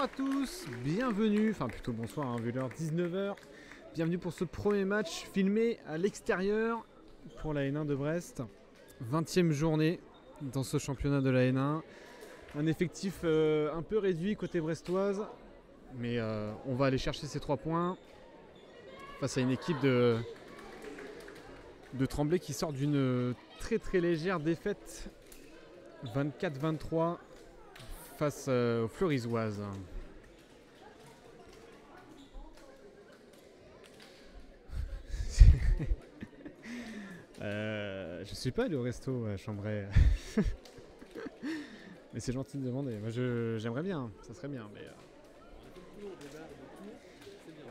Bonjour à tous, bienvenue, enfin plutôt bonsoir, hein, vu l'heure 19h. Bienvenue pour ce premier match filmé à l'extérieur pour la N1 de Brest. 20e journée dans ce championnat de la N1. Un effectif un peu réduit côté brestoise, mais on va aller chercher ces 3 points face à une équipe de Tremblay qui sort d'une très très légère défaite 24-23 face aux Fleurisoises. Je suis pas allé au resto à Chambray. Mais c'est gentil de demander. Moi j'aimerais bien, ça serait bien. Mais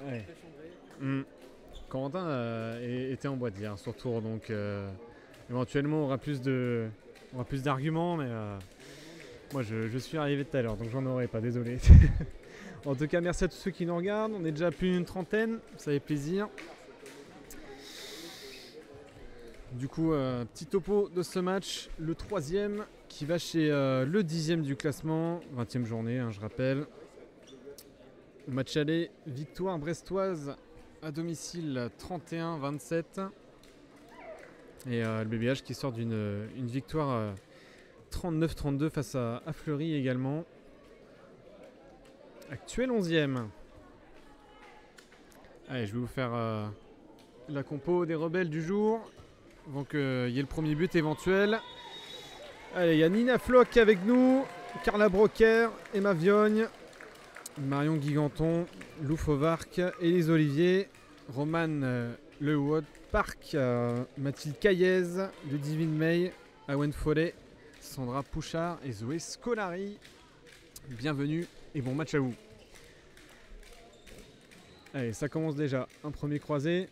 ouais. Corentin était en boîte hier sur tour, donc éventuellement on aura plus d'arguments, mais moi je suis arrivé tout à l'heure, donc j'en aurai pas, désolé. En tout cas, merci à tous ceux qui nous regardent. On est déjà plus d'une trentaine, ça fait plaisir. Du coup, petit topo de ce match, le 3e qui va chez le 10e du classement, 20e journée, hein, je rappelle. Match aller, victoire brestoise à domicile 31-27. Et le BBH qui sort d'une victoire 39-32 face à Fleury également. Actuel 11e. Allez, je vais vous faire la compo des rebelles du jour avant qu'il y ait le premier but éventuel. Allez, il y a Nina Floch avec nous, Carla Brocker, Emma Viogne, Marion Guiganton, Lou Fauvarc, Élise Olivier, Romane Lewood Park, Mathilde Caillez, Ludivine May, Awen Follet, Sandra Pouchard et Zoé Scolari. Bienvenue et bon match à vous. Allez, ça commence déjà. Un premier croisé.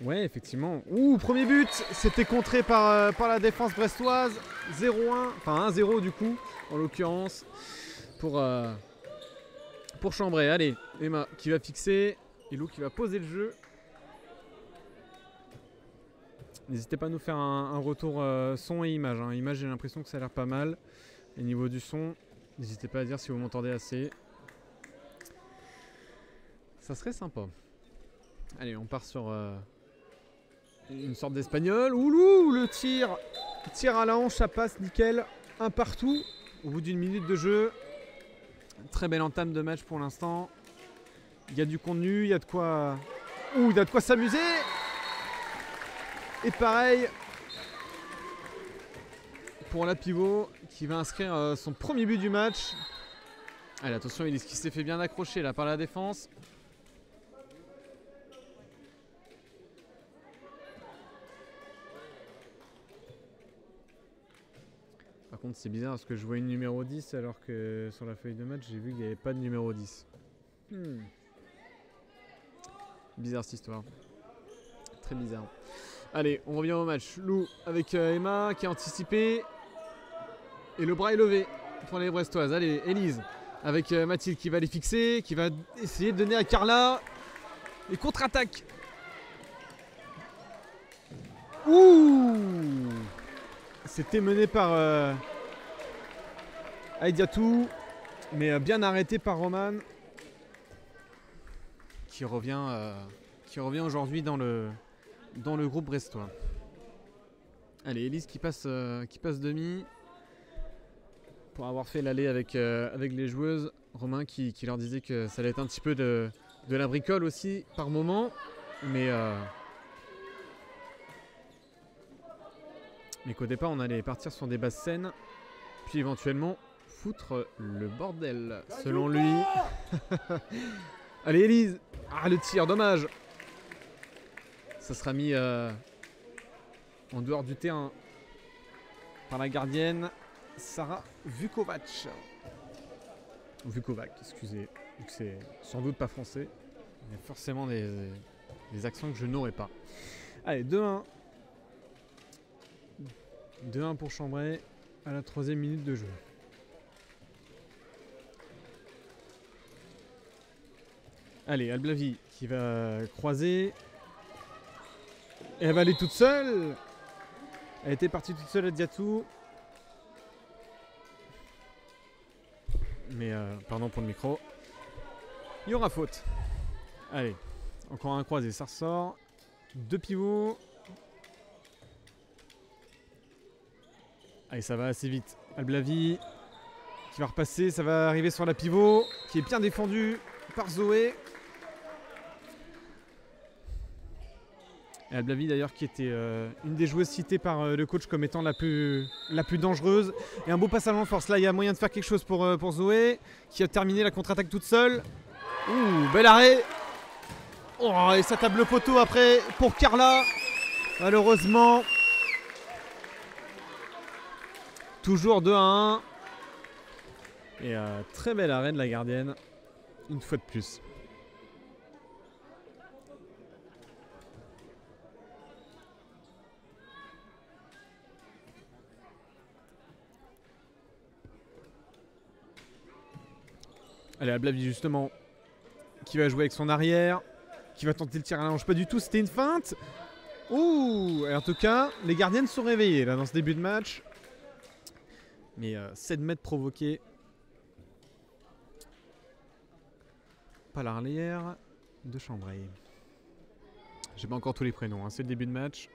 Ouais, effectivement. Ouh, premier but. C'était contré par la défense brestoise. 0-1, enfin 1-0 du coup, en l'occurrence, pour Chambray. Allez, Emma qui va fixer. Et Lou qui va poser le jeu. N'hésitez pas à nous faire un retour son et image. Hein. Image, j'ai l'impression que ça a l'air pas mal. Et niveau du son, n'hésitez pas à dire si vous m'entendez assez. Ça serait sympa. Allez, on part sur une sorte d'espagnol. Oulou, le tir à la hanche, ça passe nickel. Un partout au bout d'une minute de jeu. Très belle entame de match pour l'instant. Il y a du contenu, il y a de quoi s'amuser. Et pareil pour la pivot qui va inscrire son premier but du match. Allez, attention, il s'est fait bien accrocher là par la défense. Par contre, c'est bizarre parce que je vois une numéro 10 alors que sur la feuille de match, j'ai vu qu'il n'y avait pas de numéro 10. Bizarre cette histoire. Très bizarre. Allez, on revient au match. Lou avec Emma qui a anticipé. Et le bras est levé pour les Brestoises. Allez, Élise avec Mathilde qui va les fixer, qui va essayer de donner à Carla. Et contre-attaque. Ouh! C'était mené par Aïdiatou, mais bien arrêté par Roman, qui revient aujourd'hui dans le groupe brestois. Allez, Élise qui passe demi pour avoir fait l'aller avec les joueuses. Romain qui leur disait que ça allait être un petit peu de la bricole aussi par moment, mais qu'au départ on allait partir sur des basses scènes, puis éventuellement foutre le bordel, selon lui. Allez Élise, le tir, dommage. Ça sera mis en dehors du terrain par la gardienne Sarah Vukovac. Vukovac, excusez, vu que c'est sans doute pas français. Il y a forcément des accents que je n'aurais pas. Allez, 2-1. 2-1 pour Chambray à la 3e minute de jeu. Allez, Alblavi qui va croiser. Et elle va aller toute seule. Elle était partie toute seule à Diatou. Mais pardon pour le micro. Il y aura faute. Allez, encore un croisé, ça ressort. 2 pivots. Allez, ça va assez vite. Alblavi qui va repasser, ça va arriver sur la pivot, qui est bien défendue par Zoé. Et Alblavi d'ailleurs qui était une des joueuses citées par le coach comme étant la plus dangereuse. Et un beau passage en force. Là, il y a moyen de faire quelque chose pour Zoé, qui a terminé la contre-attaque toute seule. Ouh, bel arrêt. Oh, et ça tape le poteau après pour Carla. Malheureusement. Toujours 2-1. Et très bel arrêt de la gardienne. Une fois de plus. Allez, Alblavi justement, qui va jouer avec son arrière, qui va tenter le tir à la hanche. Pas du tout, c'était une feinte. Ouh, et en tout cas, les gardiennes sont réveillées là dans ce début de match. Mais 7 mètres provoqués. Pas l'arrière de Chambray. J'ai pas encore tous les prénoms, hein. C'est le début de match.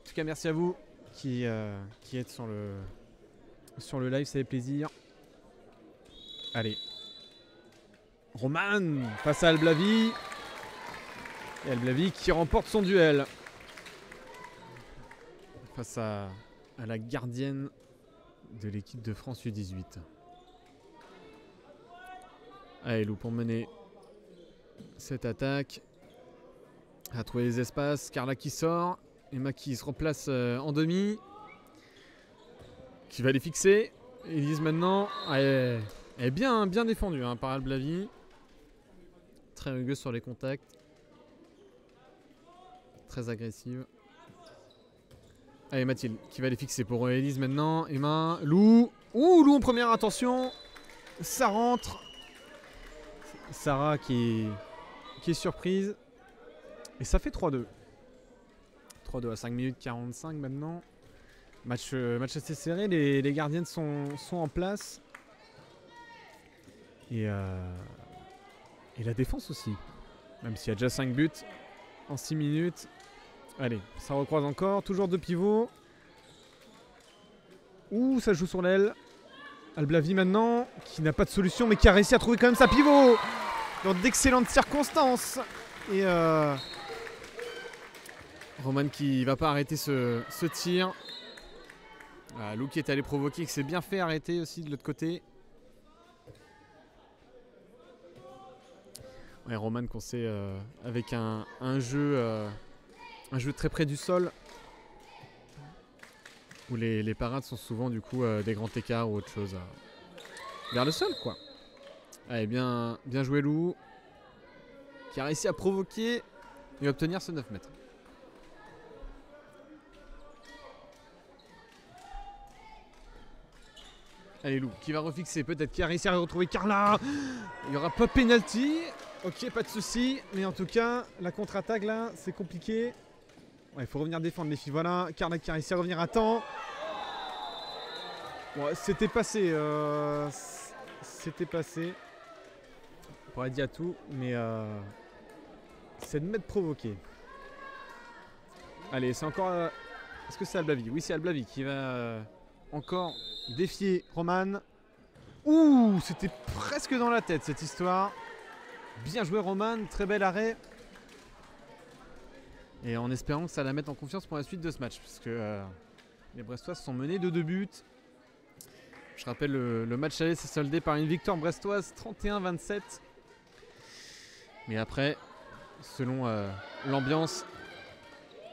En tout cas, merci à vous qui êtes sur le live, ça fait plaisir. Allez. Roman face à Alblavi. Et Alblavi qui remporte son duel. Face à la gardienne de l'équipe de France U18. Allez, Lou pour mener cette attaque. À trouver les espaces. Carla qui sort. Emma qui se replace en demi. Qui va les fixer. Elise maintenant. Elle est bien défendue hein, par Alblavi. Très rugueuse sur les contacts. Très agressive. Allez, Mathilde qui va les fixer pour Elise maintenant. Emma, Lou. Ouh, Lou en première, attention. Ça rentre. Sarah qui est surprise. Et ça fait 3-2. 3-2 à 5 minutes 45 maintenant. Match assez serré. Les gardiennes sont en place. Et la défense aussi. Même s'il y a déjà 5 buts en 6 minutes. Allez, ça recroise encore. Toujours 2 pivots. Ouh, ça joue sur l'aile. Alblavi maintenant, qui n'a pas de solution, mais qui a réussi à trouver quand même sa pivot. Dans d'excellentes circonstances. Et Roman qui va pas arrêter ce tir. Lou qui est allé provoquer, qui s'est bien fait arrêter aussi de l'autre côté. Ouais, Roman qu'on sait avec un jeu très près du sol. Où les parades sont souvent du coup des grands écarts ou autre chose. Vers le sol quoi. Allez, bien joué Lou. Qui a réussi à provoquer et obtenir ce 9 mètres. Allez Lou qui va refixer peut-être, qui a réussi à retrouver Carla. Il n'y aura pas penalty. Ok, pas de souci. Mais en tout cas, la contre-attaque là, c'est compliqué. Ouais, il faut revenir défendre les filles. Voilà, Carla qui a réussi à revenir à temps. Ouais, c'était passé. C'était passé. On pourrait dire tout, mais c'est de m'être provoqué. Allez, c'est encore... Est-ce que c'est Alblavi? Oui, c'est Alblavi qui va encore défier Roman. Ouh, c'était presque dans la tête cette histoire. Bien joué Roman, très bel arrêt. Et en espérant que ça la mette en confiance pour la suite de ce match. Parce que les Brestoises sont menées de 2 buts. Je rappelle, le match aller s'est soldé par une victoire brestoise 31-27. Mais après, selon l'ambiance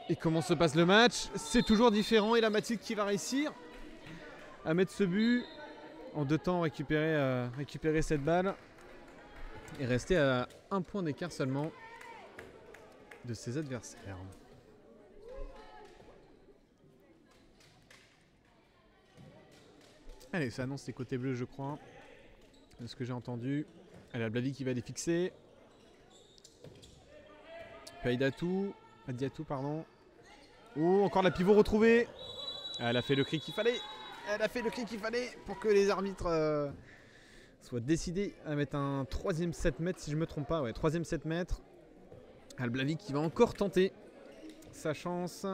et comment se passe le match, c'est toujours différent. Et la Mathilde qui va réussir à mettre ce but. En 2 temps, récupérer cette balle. Et rester à 1 point d'écart seulement de ses adversaires. Allez, ça annonce les côtés bleus, je crois. De ce que j'ai entendu. Allez, Alblavi qui va les fixer. Adiatou, pardon. Oh, encore la pivot retrouvée. Elle a fait le cri qu'il fallait. Elle a fait le clic qu'il fallait pour que les arbitres soient décidés à mettre un troisième 7 mètres, si je ne me trompe pas. Ouais, troisième 7 mètres. Alblavi qui va encore tenter sa chance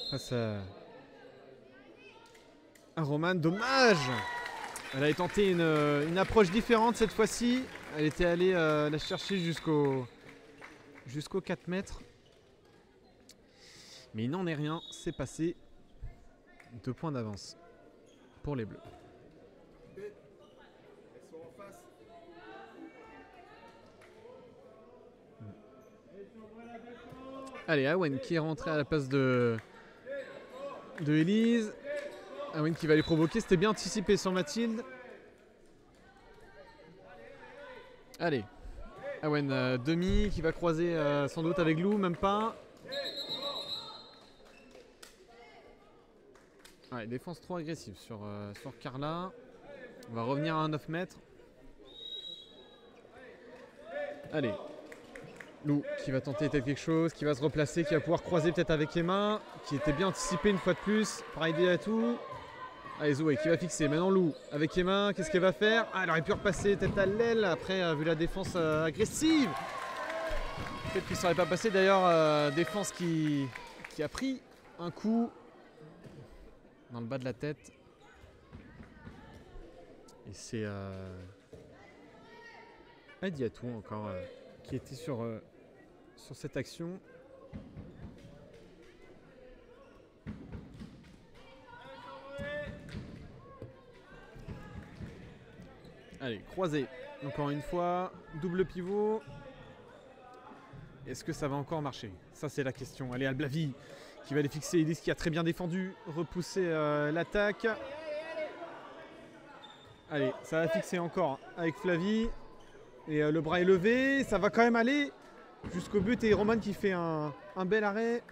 face à Roman. Dommage! Elle avait tenté une approche différente cette fois-ci. Elle était allée la chercher jusqu'au 4 mètres. Mais il n'en est rien, c'est passé. 2 points d'avance pour les Bleus. Allez, Awen qui est rentré à la place de Elise. Awen qui va les provoquer, c'était bien anticipé sur Mathilde. Allez, Awen demi qui va croiser sans doute avec Lou, même pas. Allez, défense trop agressive sur Carla. On va revenir à un 9 mètres. Allez, Lou qui va tenter peut-être quelque chose, qui va se replacer, qui va pouvoir croiser peut-être avec Emma, qui était bien anticipé une fois de plus par Ideatou. Allez, Zoé qui va fixer. Maintenant Lou avec Emma, qu'est-ce qu'elle va faire? Ah, elle aurait pu repasser peut-être à l'aile après, vu la défense agressive. Peut-être qu'il ne serait pas passé d'ailleurs. Défense qui a pris un coup dans le bas de la tête. Et c'est Adiatou encore qui était sur cette action. Allez, croisé encore une fois, double pivot. Est-ce que ça va encore marcher? Ça c'est la question. Allez, Alblavi qui va les fixer. Elise qui a très bien défendu, repousser l'attaque. Allez, ça va fixer encore avec Flavie. Et le bras est levé, ça va quand même aller jusqu'au but. Et Roman qui fait un bel arrêt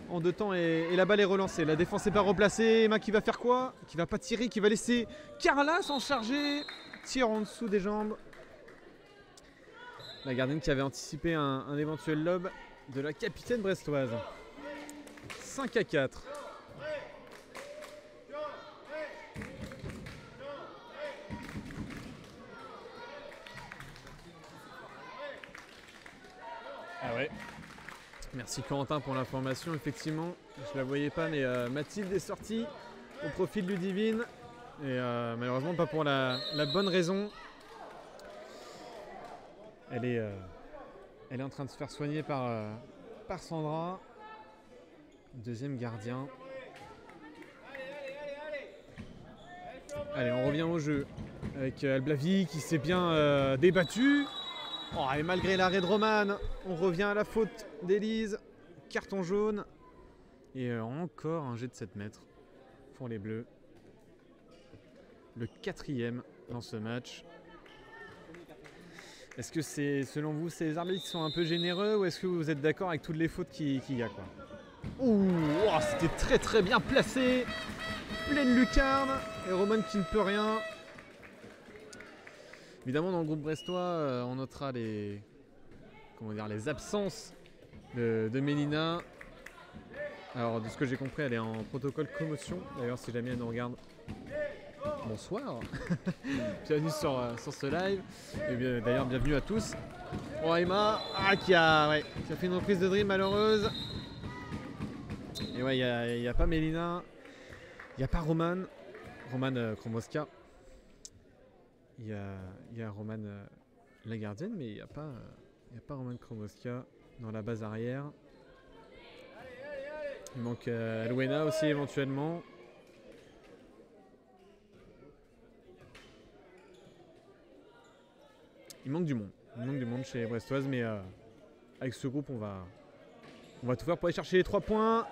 en 2 temps et la balle est relancée. La défense n'est pas replacée. Emma qui va faire quoi? Qui va pas tirer, qui va laisser Carla s'en charger. Tire en dessous des jambes. La gardienne qui avait anticipé un éventuel lob de la capitaine brestoise. 5-4. Ah ouais. Merci Corentin pour l'information. Effectivement, je la voyais pas, mais Mathilde est sortie au profit de Ludivine. Et malheureusement pas pour la bonne raison. Elle est en train de se faire soigner par Sandra. Deuxième gardien. Allez, on revient au jeu avec Alblavi qui s'est bien débattu. Oh, et malgré l'arrêt de Roman, on revient à la faute d'Elise. Carton jaune. Et encore un jet de 7 mètres pour les Bleus. Le 4e dans ce match. Est-ce que c'est, selon vous, ces arbitres qui sont un peu généreux ou est-ce que vous êtes d'accord avec toutes les fautes qu'il y a quoi? Ouh, oh, c'était très très bien placé. Pleine lucarne. Et Roman qui ne peut rien. Évidemment, dans le groupe brestois, on notera les absences de Mélina. Alors, de ce que j'ai compris, elle est en protocole commotion. D'ailleurs, si jamais elle nous regarde, bonsoir. Bienvenue sur ce live. Et d'ailleurs, bienvenue à tous. Bon, Emma, qui a fait une reprise de dream malheureuse. Et ouais, il n'y a pas Mélina. Il n'y a pas Roman Kromoska. Il y a Roman la gardienne, mais il n'y a pas Roman Kromoska dans la base arrière. Il manque Alwena aussi éventuellement. Il manque du monde. Il manque du monde chez Brestoise, mais avec ce groupe, on va tout faire pour aller chercher les 3 points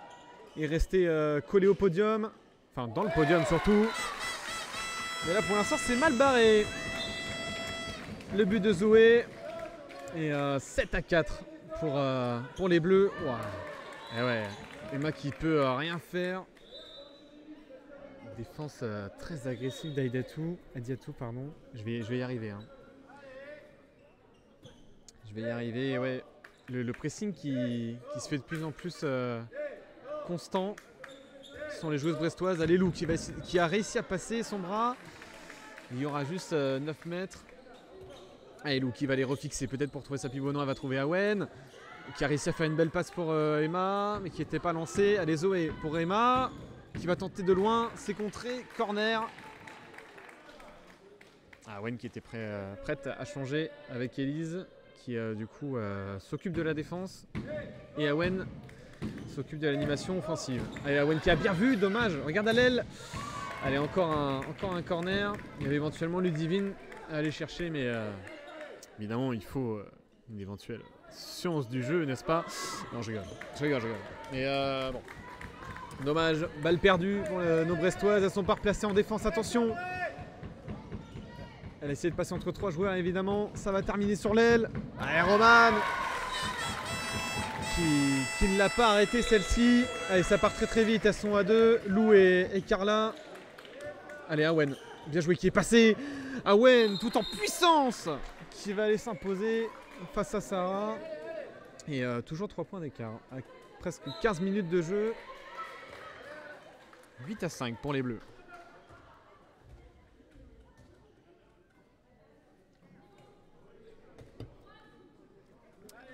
et rester collé au podium. Enfin, dans le podium surtout. Mais là, pour l'instant, c'est mal barré. Le but de Zoé. Et 7-4 pour les Bleus. Wow. Et ouais, Emma qui peut rien faire. Défense très agressive d'Adiatou. Pardon. Je vais y arriver. Hein. Je vais y arriver. Ouais. Le pressing qui se fait de plus en plus constant. Ce sont les joueuses brestoises. Allez, Lou qui a réussi à passer son bras. Il y aura juste 9 mètres. Allez, Lou qui va les refixer. Peut-être pour trouver sa pivot. Non, elle va trouver Awen. Qui a réussi à faire une belle passe pour Emma. Mais qui n'était pas lancée. Allez, Zoé pour Emma. Qui va tenter de loin. C'est contré. Corner. Awen qui était prête à changer avec Elise. Qui du coup s'occupe de la défense. Et Awen s'occupe de l'animation offensive. Allez, Awen qui a bien vu. Dommage. Regarde à l'aile. Allez, encore un corner. Il y avait éventuellement Ludivine à aller chercher. Mais évidemment, il faut une éventuelle science du jeu, n'est-ce pas? Non, je rigole. Mais bon. Dommage. Balle perdue pour nos Brestoises. Elles sont pas replacées en défense. Attention. Elle a essayé de passer entre 3 joueurs, évidemment. Ça va terminer sur l'aile. Allez, Romane qui ne l'a pas arrêté, celle-ci. Allez, ça part très vite. Elles sont à 2. Lou et Carla. Allez, Awen. Bien joué, qui est passé. Awen, tout en puissance, qui va aller s'imposer face à Sarah. Et toujours 3 points d'écart. À presque 15 minutes de jeu. 8-5 pour les Bleus.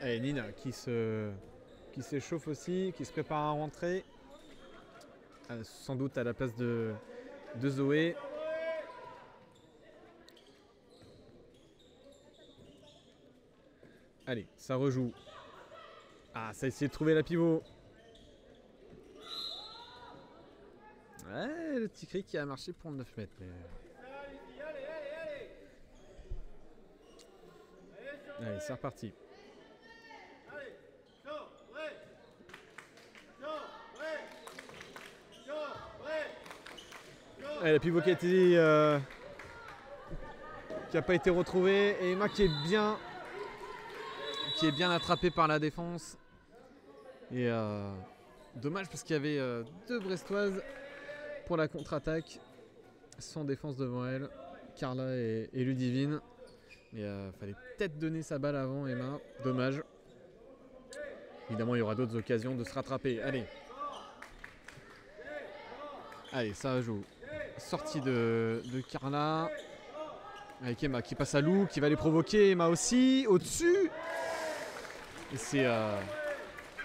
Allez, Nina qui s'échauffe aussi, qui se prépare à rentrer. Sans doute à la place de Zoé. Allez, ça rejoue. Ah, ça a essayé de trouver la pivot. Ouais, le petit cri qui a marché pour le 9 mètres. Mais... Allez, c'est reparti. Allez, la pivot qui a pas été retrouvée. Et Emma qui est bien attrapée par la défense. Et dommage parce qu'il y avait 2 Brestoises pour la contre-attaque. Sans défense devant elle. Carla et Ludivine. Mais fallait peut-être donner sa balle avant, Emma. Dommage. Évidemment, il y aura d'autres occasions de se rattraper. Allez. Allez, ça joue. Sortie de Carla. Avec Emma qui passe à Lou, qui va les provoquer. Emma aussi, au-dessus. Et c'est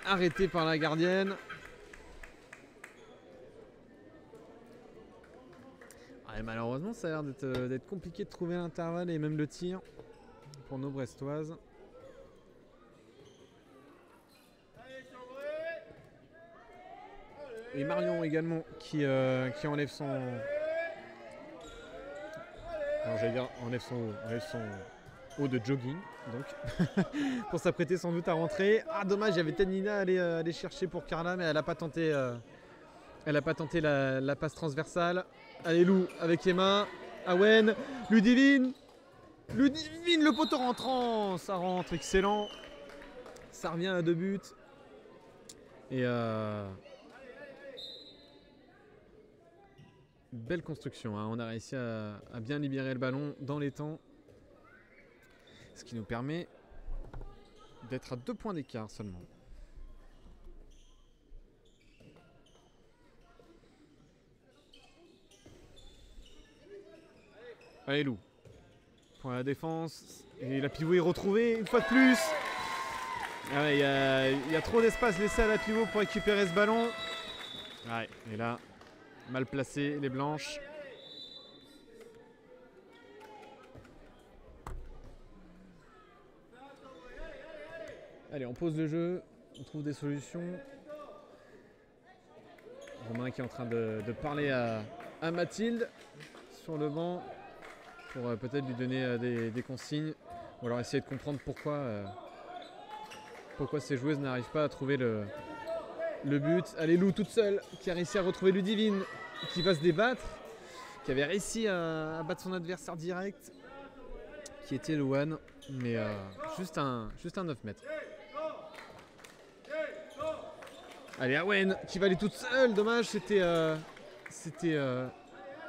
arrêté par la gardienne. Et malheureusement, ça a l'air d'être compliqué de trouver l'intervalle et même le tir pour nos Brestoises. Et Marion également qui enlève son... Alors j'allais dire enlève son haut de jogging donc pour s'apprêter sans doute à rentrer. Ah dommage, il y avait peut-être Nina à aller chercher pour Carla mais elle n'a pas tenté la passe transversale. Allez Lou avec Emma, Awen, Ludivine, le poteau rentrant, ça rentre, excellent. Ça revient à 2 buts. Et belle construction, hein. On a réussi à bien libérer le ballon dans les temps. Ce qui nous permet d'être à 2 points d'écart seulement. Allez Lou. Pour la défense. Et la pivot est retrouvée une fois de plus. Ah ouais, il y a trop d'espace laissé à la pivot pour récupérer ce ballon. Ouais, et là, mal placé, les blanches. Allez, on pose le jeu, on trouve des solutions. Romain qui est en train de parler à Mathilde sur le banc pour peut-être lui donner des consignes ou alors essayer de comprendre pourquoi ces joueuses n'arrivent pas à trouver le but. Allez, Lou toute seule qui a réussi à retrouver Ludivine qui va se débattre, qui avait réussi à battre son adversaire direct qui était Louane, mais juste un 9 mètres. Allez, Awen qui va aller toute seule, dommage, c'était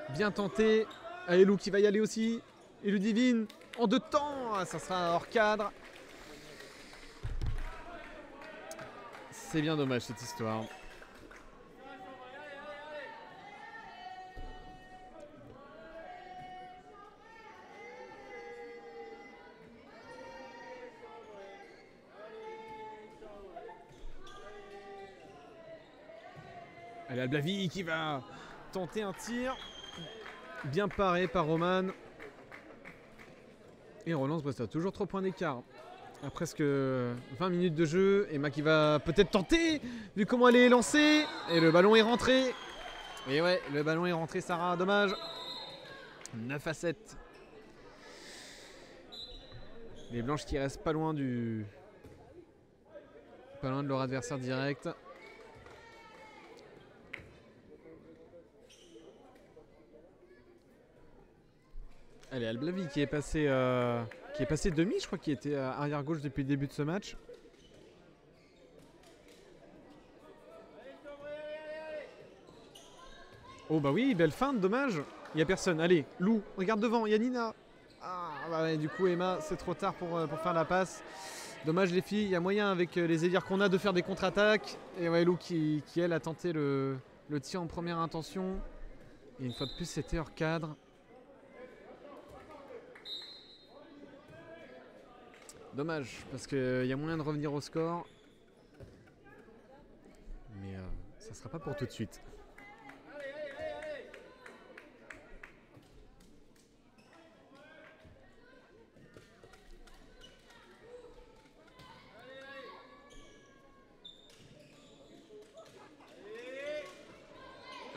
bien tenté. Allez, Lou qui va y aller aussi. Et Ludivine en 2 temps, ça sera hors cadre. C'est bien dommage cette histoire. Allez, Alblavi qui va tenter un tir. Bien paré par Roman. Et on relance Brestois. Toujours 3 points d'écart. À presque 20 minutes de jeu. Emma qui va peut-être tenter, vu comment elle est lancée. Et le ballon est rentré. Et ouais, le ballon est rentré, Sarah. Dommage. 9-7. Les blanches qui restent pas loin de leur adversaire direct. Allez, Alblavi qui est passé demi, je crois qu'il était arrière gauche depuis le début de ce match. Oh bah oui, belle feinte, dommage. Il n'y a personne. Allez, Lou, regarde devant, il y a Nina. Ah bah ouais, du coup Emma, c'est trop tard pour faire la passe. Dommage les filles, il y a moyen avec les élires qu'on a de faire des contre-attaques. Et ouais, Lou qui elle a tenté le tir en première intention. Et une fois de plus, c'était hors cadre. Dommage, parce qu'il y a moyen de revenir au score. Mais ça sera pas pour tout de suite.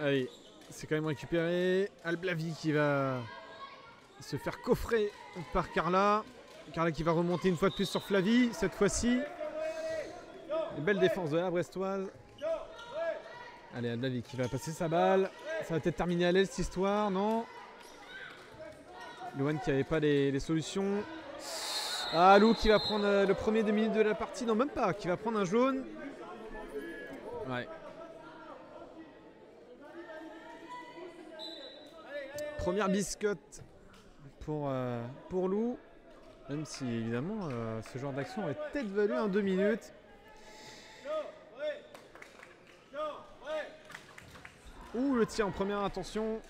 Allez, c'est quand même récupéré. Alblavi qui va se faire coffrer par Carla. Carla qui va remonter une fois de plus sur Flavie, cette fois-ci. Une belle défense de la Brestoise. Allez, Alblavi qui va passer sa balle. Ça va peut-être terminer à l'aile cette histoire, non? Loan qui n'avait pas les solutions. Ah, Lou qui va prendre le premier 2 minutes de la partie. Non, même pas, qui va prendre un jaune. Ouais. Première biscotte pour Lou. Même si évidemment ce genre d'action aurait peut-être valu un 2 minutes. Ouh, le tir en première intention.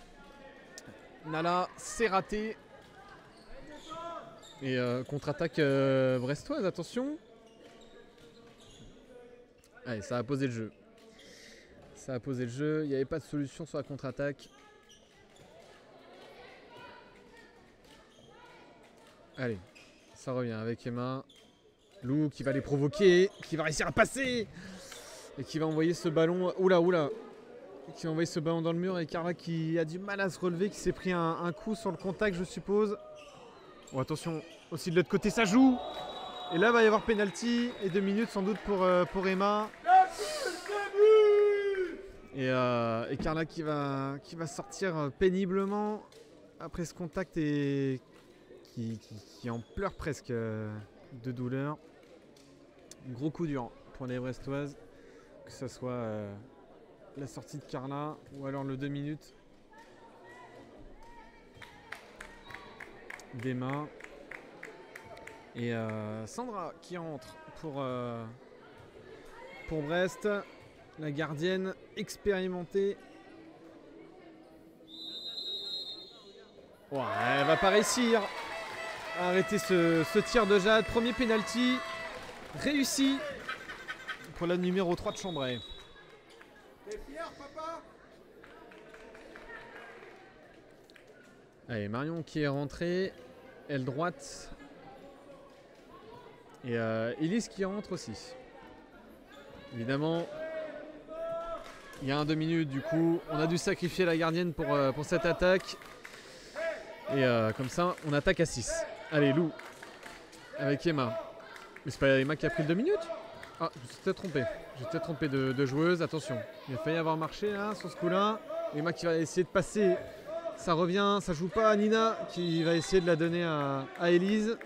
Nala, c'est raté. Et contre-attaque brestoise, attention. Allez, ça a posé le jeu. Ça a posé le jeu. Il n'y avait pas de solution sur la contre-attaque. Allez, ça revient avec Emma. Lou qui va les provoquer, qui va réussir à passer. Et qui va envoyer ce ballon. Oula, oula. Qui va envoyer ce ballon dans le mur. Et Carla qui a du mal à se relever, qui s'est pris un coup sur le contact, je suppose. Oh, attention, aussi de l'autre côté, ça joue. Et là, il va y avoir penalty. Et 2 minutes sans doute pour Emma. Et Carla qui va sortir péniblement après ce contact et qui en pleure presque de douleur. Gros coup dur pour les Brestoises, que ce soit la sortie de Carla ou alors le 2 minutes d'Emma. Et Sandra qui entre pour Brest, la gardienne expérimentée. Ouais, elle va pas réussir à arrêter ce tir de Jade. Premier penalty réussi pour la numéro 3 de Chambray. T'es fier, papa? Allez, Marion qui est rentrée, aile droite. Et Elise qui rentre aussi. Évidemment, il y a un 2 minutes, du coup, on a dû sacrifier la gardienne pour cette attaque. Et comme ça, on attaque à 6. Allez, Lou, avec Emma. Mais c'est pas Emma qui a pris le 2 minutes? Ah, je me suis peut-être trompé. J'ai peut-être trompé de joueuse. Attention, il a failli avoir marché là, sur ce coup-là. Emma qui va essayer de passer. Ça revient, ça joue pas à Nina qui va essayer de la donner à Elise.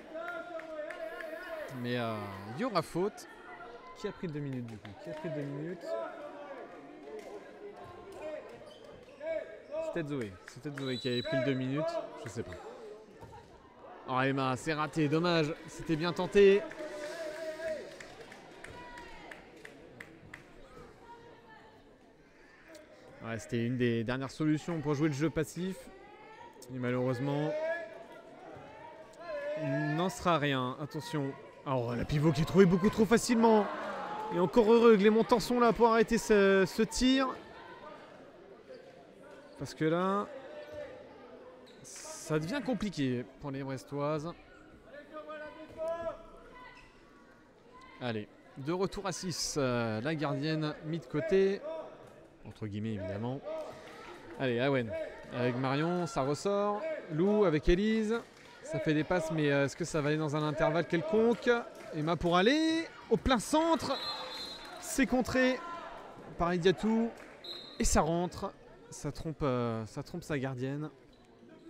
Mais il y aura faute. Qui a pris le 2 minutes du coup? Qui a pris le 2 minutes? C'est peut-être Zoé. C'est peut-être Zoé qui avait pris le 2 minutes. Je sais pas. Oh Emma, c'est raté, dommage. C'était bien tenté. Ouais, c'était une des dernières solutions pour jouer le jeu passif. Et malheureusement, il n'en sera rien. Attention. Alors la pivot qui est trouvée beaucoup trop facilement. Et encore heureux que les montants sont là pour arrêter ce tir. Parce que là, ça devient compliqué pour les Brestoises. Allez, de retour à 6. La gardienne mis de côté. Entre guillemets, évidemment. Allez, Awen avec Marion, ça ressort. Lou avec Élise. Ça fait des passes, mais est-ce que ça va aller dans un intervalle quelconque? Emma pour aller au plein centre. C'est contré par Idiatou. Et ça rentre. Ça trompe sa gardienne.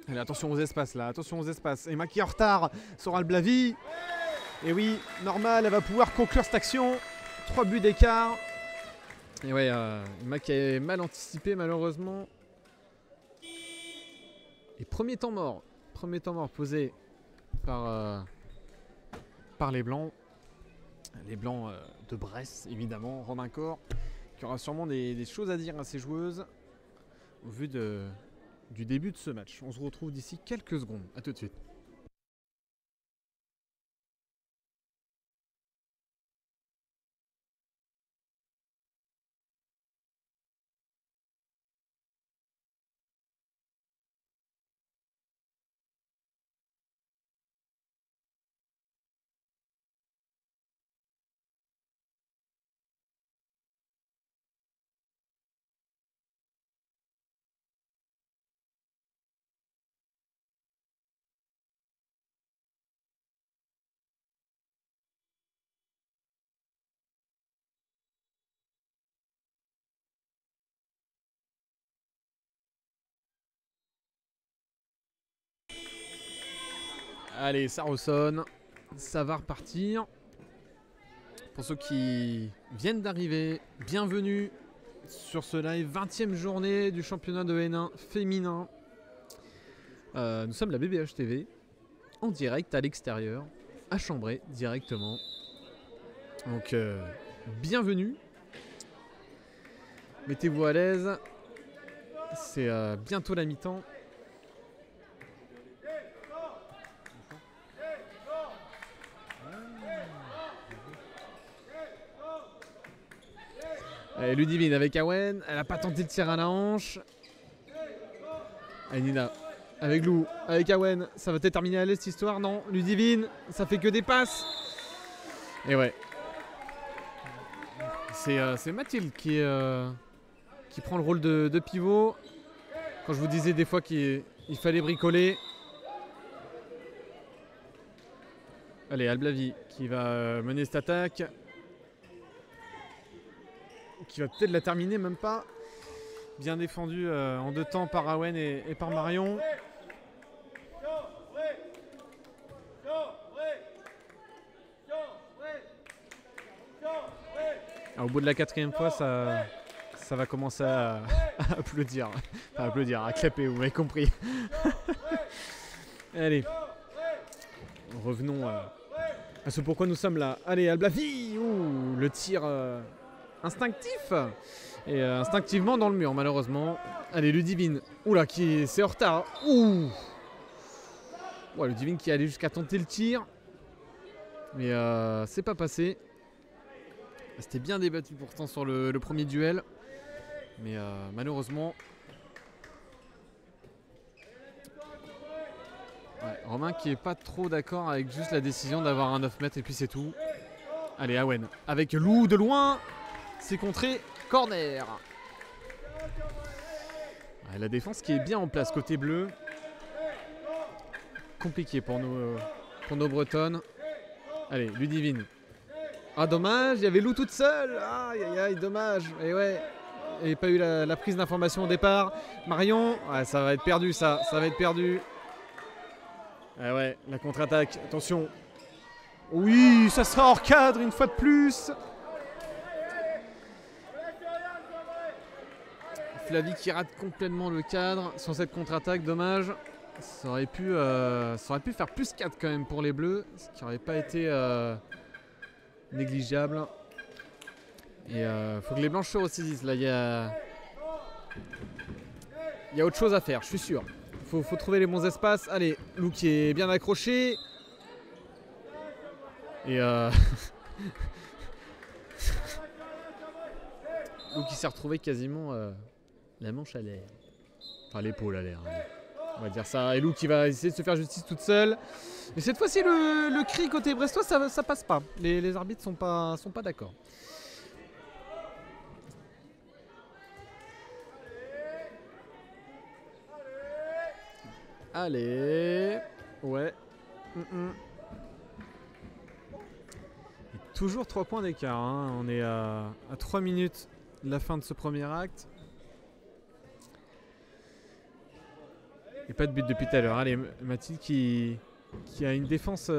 Allez, attention aux espaces là, attention aux espaces. Emma qui est en retard sur Alblavi. Et oui, normal, elle va pouvoir conclure cette action. 3 buts d'écart. Et ouais, Emma qui est mal anticipé malheureusement. Et premier temps mort posé par les Blancs. Les Blancs de Brest, évidemment. Romain Corr, qui aura sûrement des choses à dire à ses joueuses au vu du début de ce match. On se retrouve d'ici quelques secondes. A tout de suite. Allez, ça ressonne. Ça va repartir. Pour ceux qui viennent d'arriver, bienvenue sur ce live 20e journée du championnat de N1 féminin. Nous sommes la BBH TV, en direct à l'extérieur, à Chambray directement. Donc bienvenue. Mettez-vous à l'aise. C'est bientôt la mi-temps. Allez, Ludivine avec Awen, elle n'a pas tenté de tirer à la hanche. Allez, Nina avec Lou, avec Awen, ça va peut-être terminer à l'aise cette histoire, non? Ludivine, ça fait que des passes. Et ouais. C'est Mathilde qui prend le rôle de pivot. Quand je vous disais des fois qu'il fallait bricoler. Allez, Alblavi qui va mener cette attaque. Qui va peut-être la terminer, même pas. Bien défendu en 2 temps par Awen et par Marion. Au bout de la 4e fois, ça va commencer à applaudir. Enfin, applaudir, à clapper, vous m'avez compris. Allez. Revenons à ce pourquoi nous sommes là. Allez, Alblavi. Ouh, le tir instinctif. Et instinctivement dans le mur, malheureusement. Allez, Ludivine. Oula, c'est en retard. Ouh. Ouais, Ludivine qui allait jusqu'à tenter le tir. Mais c'est pas passé. C'était bien débattu pourtant sur le premier duel. Mais malheureusement. Ouais, Romain qui est pas trop d'accord avec juste la décision d'avoir un 9 mètres et puis c'est tout. Allez, Awen avec Lou de loin. C'est contré. Corner. Ouais, la défense qui est bien en place côté bleu. Compliqué pour nos Bretonnes. Allez, Ludivine. Ah, dommage, il y avait Lou toute seule. Aïe, aïe, aïe, dommage. Et ouais, il n'y a pas eu la prise d'information au départ. Marion, ouais, ça va être perdu ça va être perdu. Ah ouais, la contre-attaque, attention. Oui, ça sera hors cadre une fois de plus. Flavie qui rate complètement le cadre sur cette contre-attaque, dommage. Ça aurait pu faire plus 4 quand même pour les Bleus, ce qui n'aurait pas été négligeable. Et faut que les Blanches se ressaisissent. Là, il y a autre chose à faire, je suis sûr. Faut trouver les bons espaces. Allez, Lou qui est bien accroché. Et Lou qui s'est retrouvé quasiment la manche à l'air. Enfin l'épaule à l'air. On va dire ça. Et Lou qui va essayer de se faire justice toute seule. Mais cette fois-ci le cri côté brestois ça passe pas. Les arbitres sont pas d'accord. Allez. Ouais. Toujours 3 points d'écart. Hein. On est à 3 minutes de la fin de ce premier acte. Et pas de but depuis tout à l'heure. Allez, Mathilde qui a une défense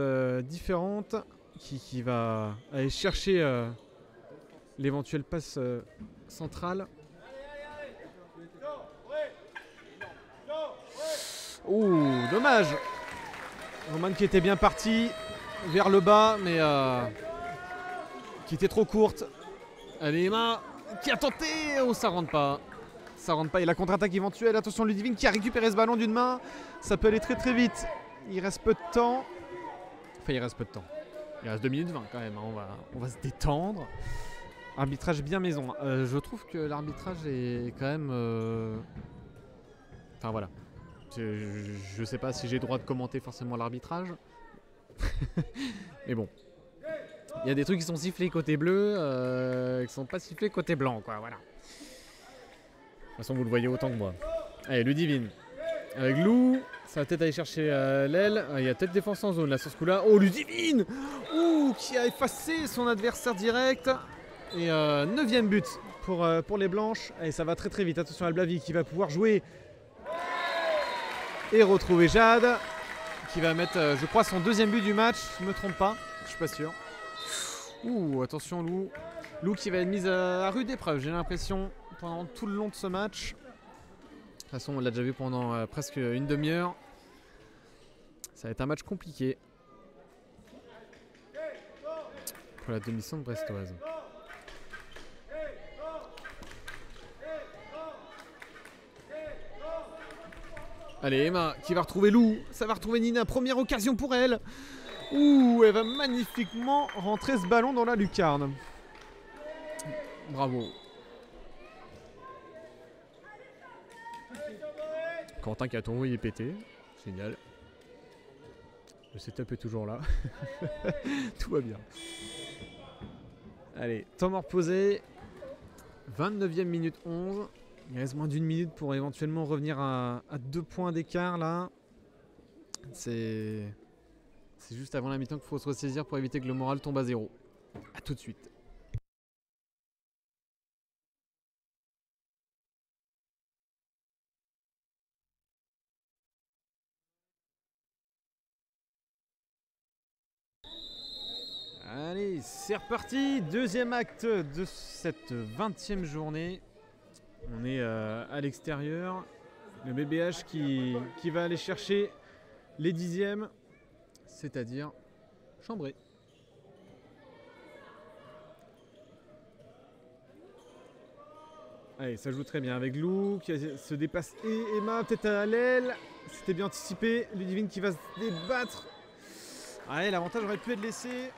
différente. Qui va aller chercher l'éventuelle passe centrale. Ouh, dommage. Roman qui était bien parti vers le bas, mais qui était trop courte. Allez, Emma qui a tenté. Oh, ça rentre pas. Ça rentre pas. Et la contre-attaque éventuelle. Attention, Ludivine qui a récupéré ce ballon d'une main. Ça peut aller très très vite. Il reste peu de temps. Enfin, il reste peu de temps. Il reste 2 minutes 20 quand même. Hein. On va se détendre. Arbitrage bien maison. Je trouve que l'arbitrage est quand même... Enfin, voilà. Je sais pas si j'ai le droit de commenter forcément l'arbitrage. Mais bon. Il y a des trucs qui sont sifflés côté bleu, qui sont pas sifflés côté blanc, quoi. Voilà. De toute façon, vous le voyez autant que moi. Allez, Ludivine. Avec Lou. Ça va peut-être aller chercher l'aile. Il y a peut-être défense en zone là sur ce coup-là. Oh, Ludivine! Ouh, qui a effacé son adversaire direct. Et 9e but pour les Blanches. Allez, ça va très très vite. Attention à Blavi qui va pouvoir jouer. Et retrouver Jade. Qui va mettre, je crois, son 2e but du match. Je ne me trompe pas. Je suis pas sûr. Ouh, attention Lou. Lou qui va être mise à rude épreuve, j'ai l'impression, pendant tout le long de ce match. De toute façon, on l'a déjà vu pendant presque une demi-heure. Ça va être un match compliqué pour la demi-centre brestoise. Allez, Emma qui va retrouver Lou. Ça va retrouver Nina. Première occasion pour elle. Ouh, elle va magnifiquement rentrer ce ballon dans la lucarne. Bravo. Quentin Caton, il est pété. Génial. Le setup est toujours là. Tout va bien. Allez, temps mort posé. 29e minute 11. Il reste moins d'une minute pour éventuellement revenir à 2 points d'écart là. C'est juste avant la mi-temps qu'il faut se ressaisir pour éviter que le moral tombe à 0. A tout de suite. Allez, c'est reparti. 2e acte de cette 20e journée. On est à l'extérieur. Le BBH qui va aller chercher les 10e, c'est-à-dire Chambray. Allez, ça joue très bien avec Lou qui se dépasse et Emma peut-être à l'aile. C'était bien anticipé. Ludivine qui va se débattre. Allez, l'avantage aurait pu être laissé.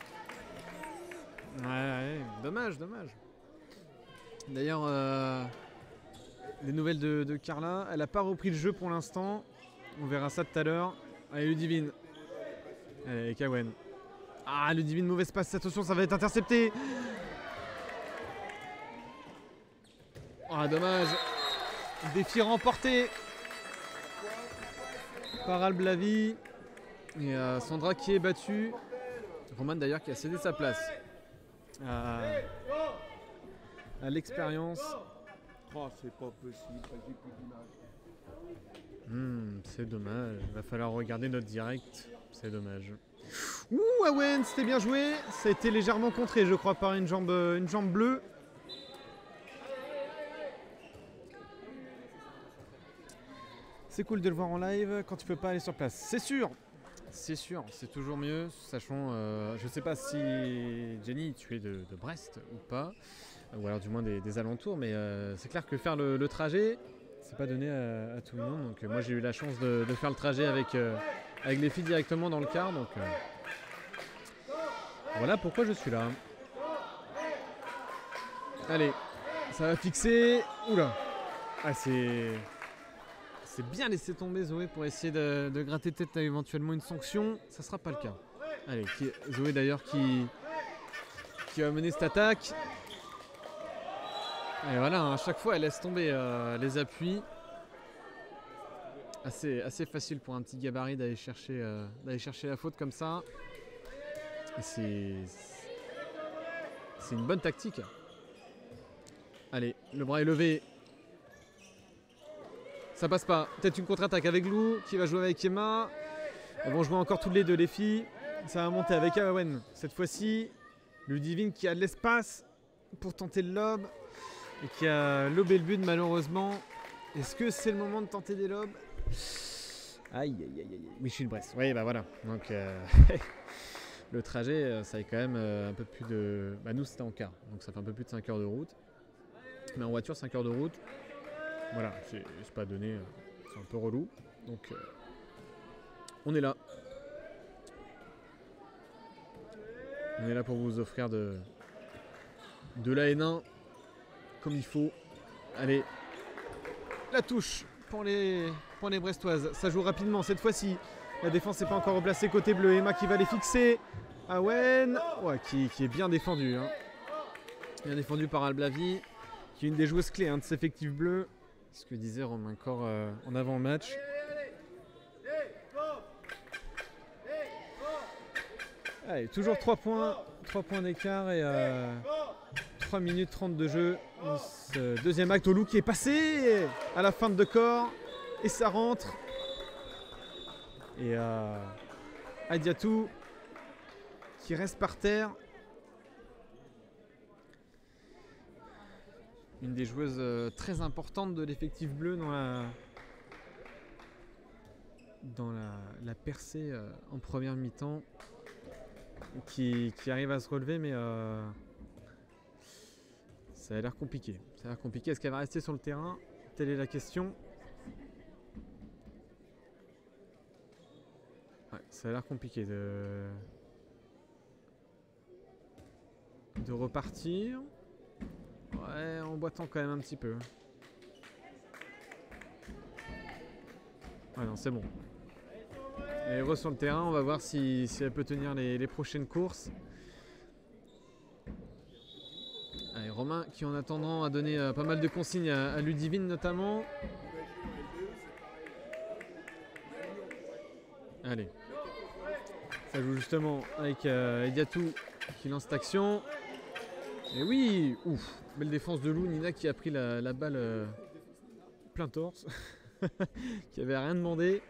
Ouais, dommage. D'ailleurs, les nouvelles de Carla, elle n'a pas repris le jeu pour l'instant. On verra ça tout à l'heure. Allez, Ludivine. Allez, Kawen. Ah, Ludivine, mauvaise passe. Attention, ça va être intercepté. Ah, dommage. Défi remporté par Alblavi. Et Sandra qui est battue. Roman d'ailleurs qui a cédé sa place à l'expérience. Oh, c'est pas possible, j'ai plus d'image. C'est dommage. Il va falloir regarder notre direct. C'est dommage. Ouh, Awen, c'était bien joué. Ça a été légèrement contré, je crois, par une jambe bleue. C'est cool de le voir en live quand tu peux pas aller sur place. C'est sûr, c'est toujours mieux. Sachant, je sais pas si Jenny, tu es de Brest ou pas, ou alors du moins des alentours, mais c'est clair que faire le trajet, c'est pas donné à tout le monde. Donc moi j'ai eu la chance de faire le trajet avec les filles directement dans le car. Donc voilà pourquoi je suis là. Allez, ça va fixer. Oula, ah c'est s'est bien laissé tomber Zoé pour essayer de gratter tête à éventuellement une sanction. Ça sera pas le cas. Allez, Zoé d'ailleurs qui va mener cette attaque. Et voilà, hein, à chaque fois elle laisse tomber les appuis. Assez facile pour un petit gabarit d'aller chercher la faute comme ça. Et c'est une bonne tactique. Allez, le bras est levé. Ça passe pas. Peut-être une contre-attaque avec Lou qui va jouer avec Emma. Elles vont jouer encore toutes les deux les filles. Ça va monter avec Awen. Cette fois-ci, Ludivine qui a de l'espace pour tenter le lob. Et qui a lobé le but malheureusement. Est-ce que c'est le moment de tenter des lobes? Aïe aïe aïe aïe. Michel Brest. Oui bah voilà. Donc le trajet ça fait quand même un peu plus de... Bah nous c'était en car. Donc ça fait un peu plus de 5 heures de route. Mais en voiture 5 heures de route. Voilà, c'est pas donné. C'est un peu relou. Donc on est là. On est là pour vous offrir de la N1 comme il faut. Allez, la touche pour les Brestoises. Ça joue rapidement cette fois-ci. La défense n'est pas encore replacée côté bleu. Emma qui va les fixer. Awen, ouais, qui est bien défendu. Hein. Bien défendu par Alblavi, qui est une des joueuses clés de cet effectif bleu. Ce que disait Romain Corr en avant-match. Allez, toujours 3 points d'écart et 3 minutes 30 de jeu. Ce deuxième acte au loup qui est passé à la fin de corps et ça rentre. Et Adiatou qui reste par terre. Une des joueuses très importantes de l'effectif bleu dans la percée en première mi-temps. Qui arrive à se relever, mais ça a l'air compliqué. Est-ce qu'elle va rester sur le terrain? Telle est la question. Ouais, ça a l'air compliqué de repartir. Ouais, en boitant quand même un petit peu. Ouais, non, c'est bon. Elle est sur le terrain, on va voir si elle peut tenir les prochaines courses. Allez, Romain qui en attendant a donné pas mal de consignes à Ludivine notamment. Allez. Ça joue justement avec Ediatou qui lance cette action. Et oui, ouf, belle défense de Lou, Nina qui a pris la balle plein torse, qui avait rien demandé.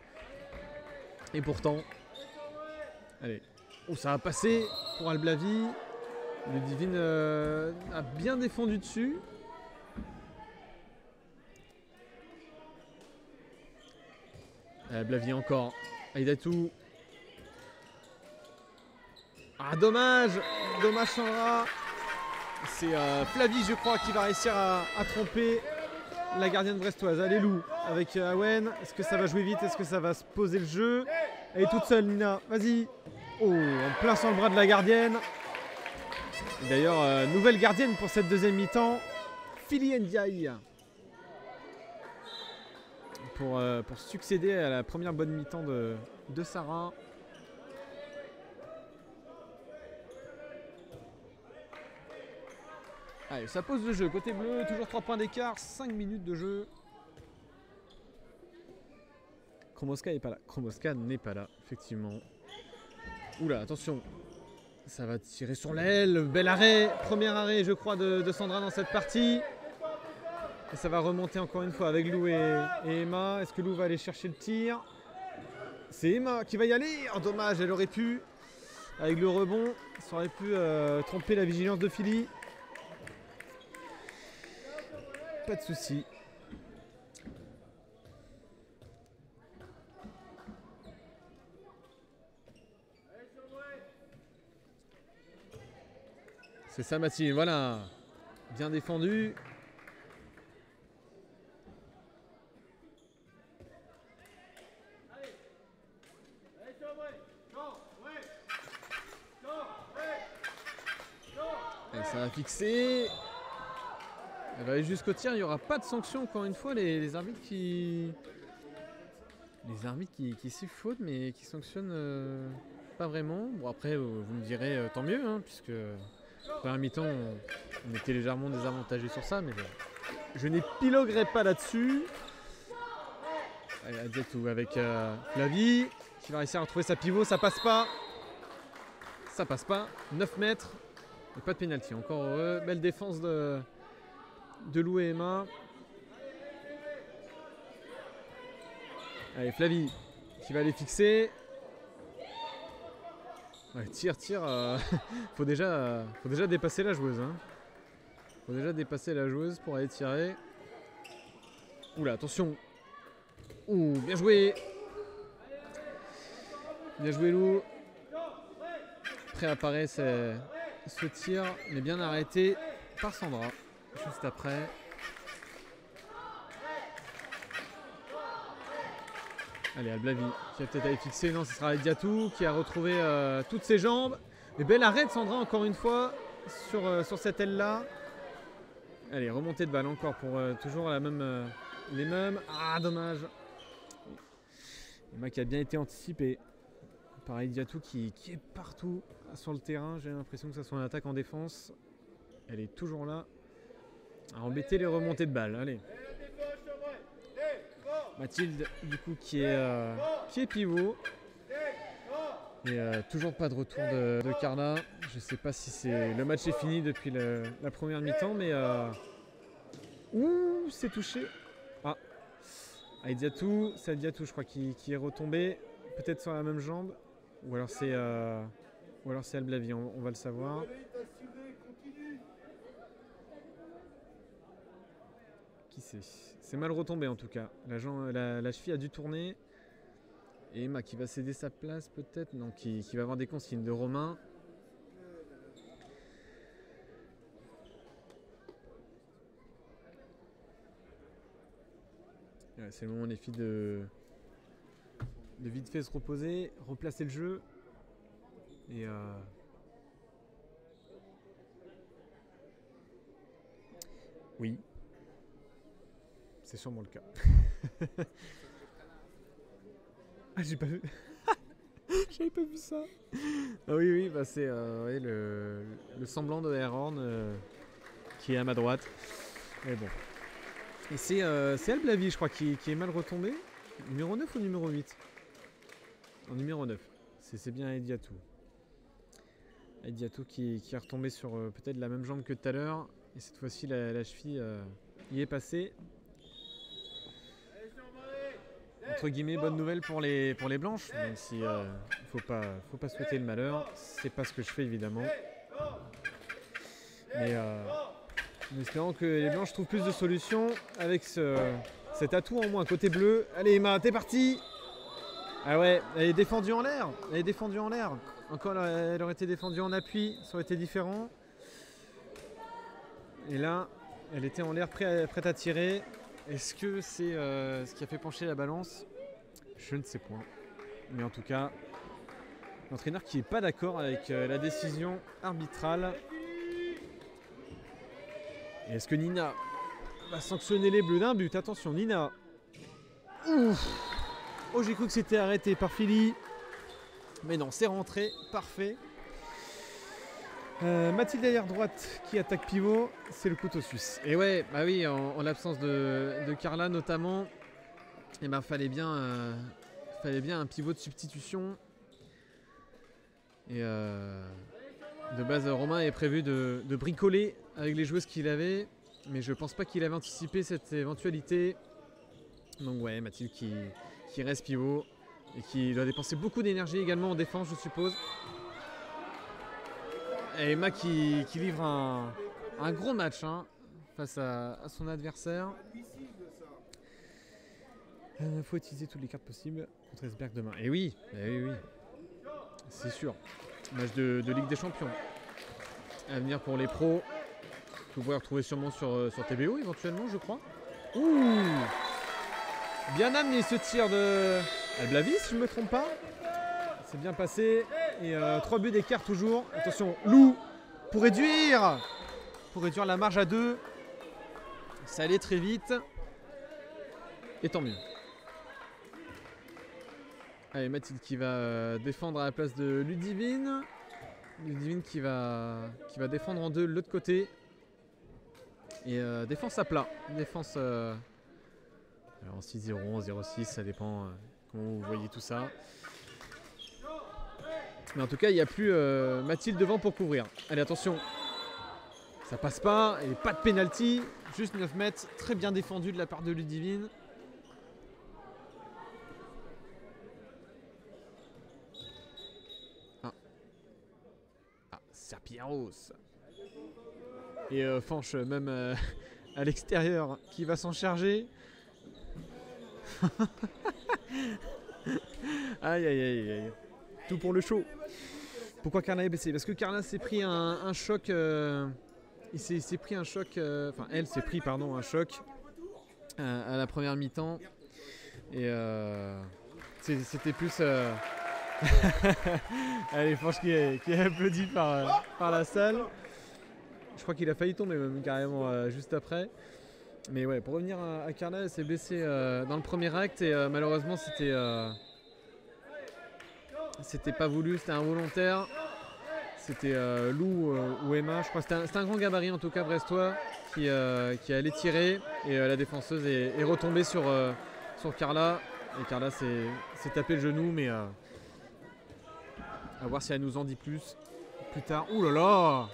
Et pourtant, allez, oh, ça a passé pour Alblavi. Ludivine a bien défendu dessus. Alblavi encore. Aïdatou. Ah, dommage Chandra. C'est Flavie, je crois, qui va réussir à tromper la gardienne brestoise. Allez, Lou, avec Awen. Est-ce que ça va jouer vite? Est-ce que ça va se poser le jeu? Elle est toute seule, Nina. Vas-y. Oh, en plein sur le bras de la gardienne. D'ailleurs, nouvelle gardienne pour cette deuxième mi-temps. Philly Ndiaye. Pour succéder à la première bonne mi-temps de Sarah. Allez, ça pose le jeu. Côté bleu, toujours 3 points d'écart, 5 minutes de jeu. Kromoska n'est pas là. Kromoska n'est pas là, effectivement. Oula, attention. Ça va tirer sur l'aile. Bel arrêt. Premier arrêt, je crois, de Sandra dans cette partie. Et ça va remonter encore une fois avec Lou et Emma. Est-ce que Lou va aller chercher le tir? C'est Emma qui va y aller. Oh, dommage, elle aurait pu. Avec le rebond, ça aurait pu tromper la vigilance de Philly. Pas de souci. C'est ça, Mathilde, voilà. Bien défendu. Et ça va fixer. Elle va aller jusqu'au tir, il n'y aura pas de sanction encore une fois, les arbitres qui Les arbitres qui sifflent faute mais qui sanctionnent pas vraiment. Bon après vous me direz tant mieux hein, puisque première mi-temps on était légèrement désavantagés sur ça mais bon. Je n'épiloguerai pas là-dessus. Diatou avec Flavie qui va réussir à retrouver sa pivot, ça passe pas. Ça passe pas, 9 mètres, et pas de pénalty, encore heureux. Belle défense de Lou et Emma. Allez, Flavie qui va aller fixer. Ouais, tire. faut déjà dépasser la joueuse. Hein. Faut déjà dépasser la joueuse pour aller tirer. Oula, attention. Ouh, bien joué. Bien joué, Lou. Après apparaît ce tir, mais bien arrêté par Sandra. Juste après. Allez, Alblavi qui va peut-être aller fixer. Non, ce sera Diatou qui a retrouvé toutes ses jambes. Mais bel arrêt de Sandra encore une fois sur cette aile-là. Allez, remontée de balle encore pour toujours les mêmes. Ah, dommage. Emma qui a bien été anticipé. Pareil, Diatou qui est partout sur le terrain. J'ai l'impression que ça soit en attaque, en défense. Elle est toujours là à embêter les remontées de balles. Allez. Mathilde, du coup, qui est pivot. Et toujours pas de retour de Carla. Je sais pas si le match est fini depuis la première mi-temps, mais ouh, c'est touché. Ah, Diatou, c'est Diatou, je crois, qui est retombé, peut-être sur la même jambe, ou alors c'est Alblavi, on va le savoir. Qui c'est? C'est mal retombé en tout cas. La cheville a dû tourner. Et Emma qui va céder sa place peut-être, non, qui va avoir des consignes de Romain. Ouais, c'est le moment les filles de vite fait se reposer, replacer le jeu. Et oui, c'est sûrement le cas. Ah, j'ai pas vu. J'avais pas vu ça. Ah oui, bah c'est le semblant de Airhorn qui est à ma droite. Mais bon. Et c'est Alblavi, je crois, qui est mal retombé. Numéro 9 ou numéro 8 ? En numéro 9. C'est bien Diatou. Diatou qui est retombé sur peut-être la même jambe que tout à l'heure. Et cette fois-ci, la cheville y est passée. Entre guillemets, bonne nouvelle pour les blanches, même si faut pas souhaiter le malheur. C'est pas ce que je fais évidemment. Mais en espérant que les blanches trouvent plus de solutions avec cet atout en moins côté bleu. Allez Emma, t'es parti. Ah ouais, elle est défendue en l'air. Encore, elle aurait été défendue en appui, ça aurait été différent. Et là, elle était en l'air prête à tirer. Est-ce que c'est ce qui a fait pencher la balance? Je ne sais point. Mais en tout cas, l'entraîneur qui n'est pas d'accord avec la décision arbitrale. Et est-ce que Nina va sanctionner les bleus d'un but? Attention, Nina. Ouf. Oh, j'ai cru que c'était arrêté par Philly. Mais non, c'est rentré. Parfait. Mathilde derrière droite qui attaque pivot, c'est le couteau suisse. Et ouais, bah oui, en l'absence de Carla notamment, et bah fallait bien un pivot de substitution. Et de base, Romain est prévu de bricoler avec les joueuses qu'il avait, mais je pense pas qu'il avait anticipé cette éventualité. Donc ouais, Mathilde qui reste pivot et qui doit dépenser beaucoup d'énergie également en défense, je suppose. Et Emma qui livre un gros match face à son adversaire. Il faut utiliser toutes les cartes possibles contre Esberg demain. Et oui, c'est sûr. Match de Ligue des Champions. À venir pour les pros. Que vous pouvez retrouver sûrement sur TBO éventuellement, je crois. Ouh, bien amené ce tir de Alblavi, si je ne me trompe pas. C'est bien passé. Et 3 buts d'écart toujours. Attention, Lou pour réduire la marge à 2. Ça allait très vite. Et tant mieux. Allez, Mathilde qui va défendre à la place de Ludivine. Ludivine qui va défendre en deux de l'autre côté. Et défense à plat. Défense en 6-0, en 0-6, ça dépend comment vous voyez tout ça. Mais en tout cas, il n'y a plus Mathilde devant pour couvrir. Allez, attention. Ça passe pas et pas de pénalty. Juste 9 mètres. Très bien défendu de la part de Ludivine. Serpilleros. Et Fanche, même à l'extérieur, qui va s'en charger. Aïe aïe aïe aïe. Tout pour le show. Pourquoi Carla est blessée? Parce que Carla s'est pris un choc. Il s'est pris un choc. Enfin, elle s'est pris, pardon, un choc à la première mi-temps. Et c'était plus. Allez, Fanche qui est applaudi par la salle. Je crois qu'il a failli tomber même carrément juste après. Mais ouais, pour revenir à Carla, elle s'est blessée dans le premier acte et malheureusement c'était pas voulu, c'était involontaire. C'était Lou ou Emma, je crois que c'était un grand gabarit en tout cas brestois qui allait tirer et la défenseuse est retombée sur Carla. Et Carla s'est tapé le genou, mais à voir si elle nous en dit plus tard. Ouh là là,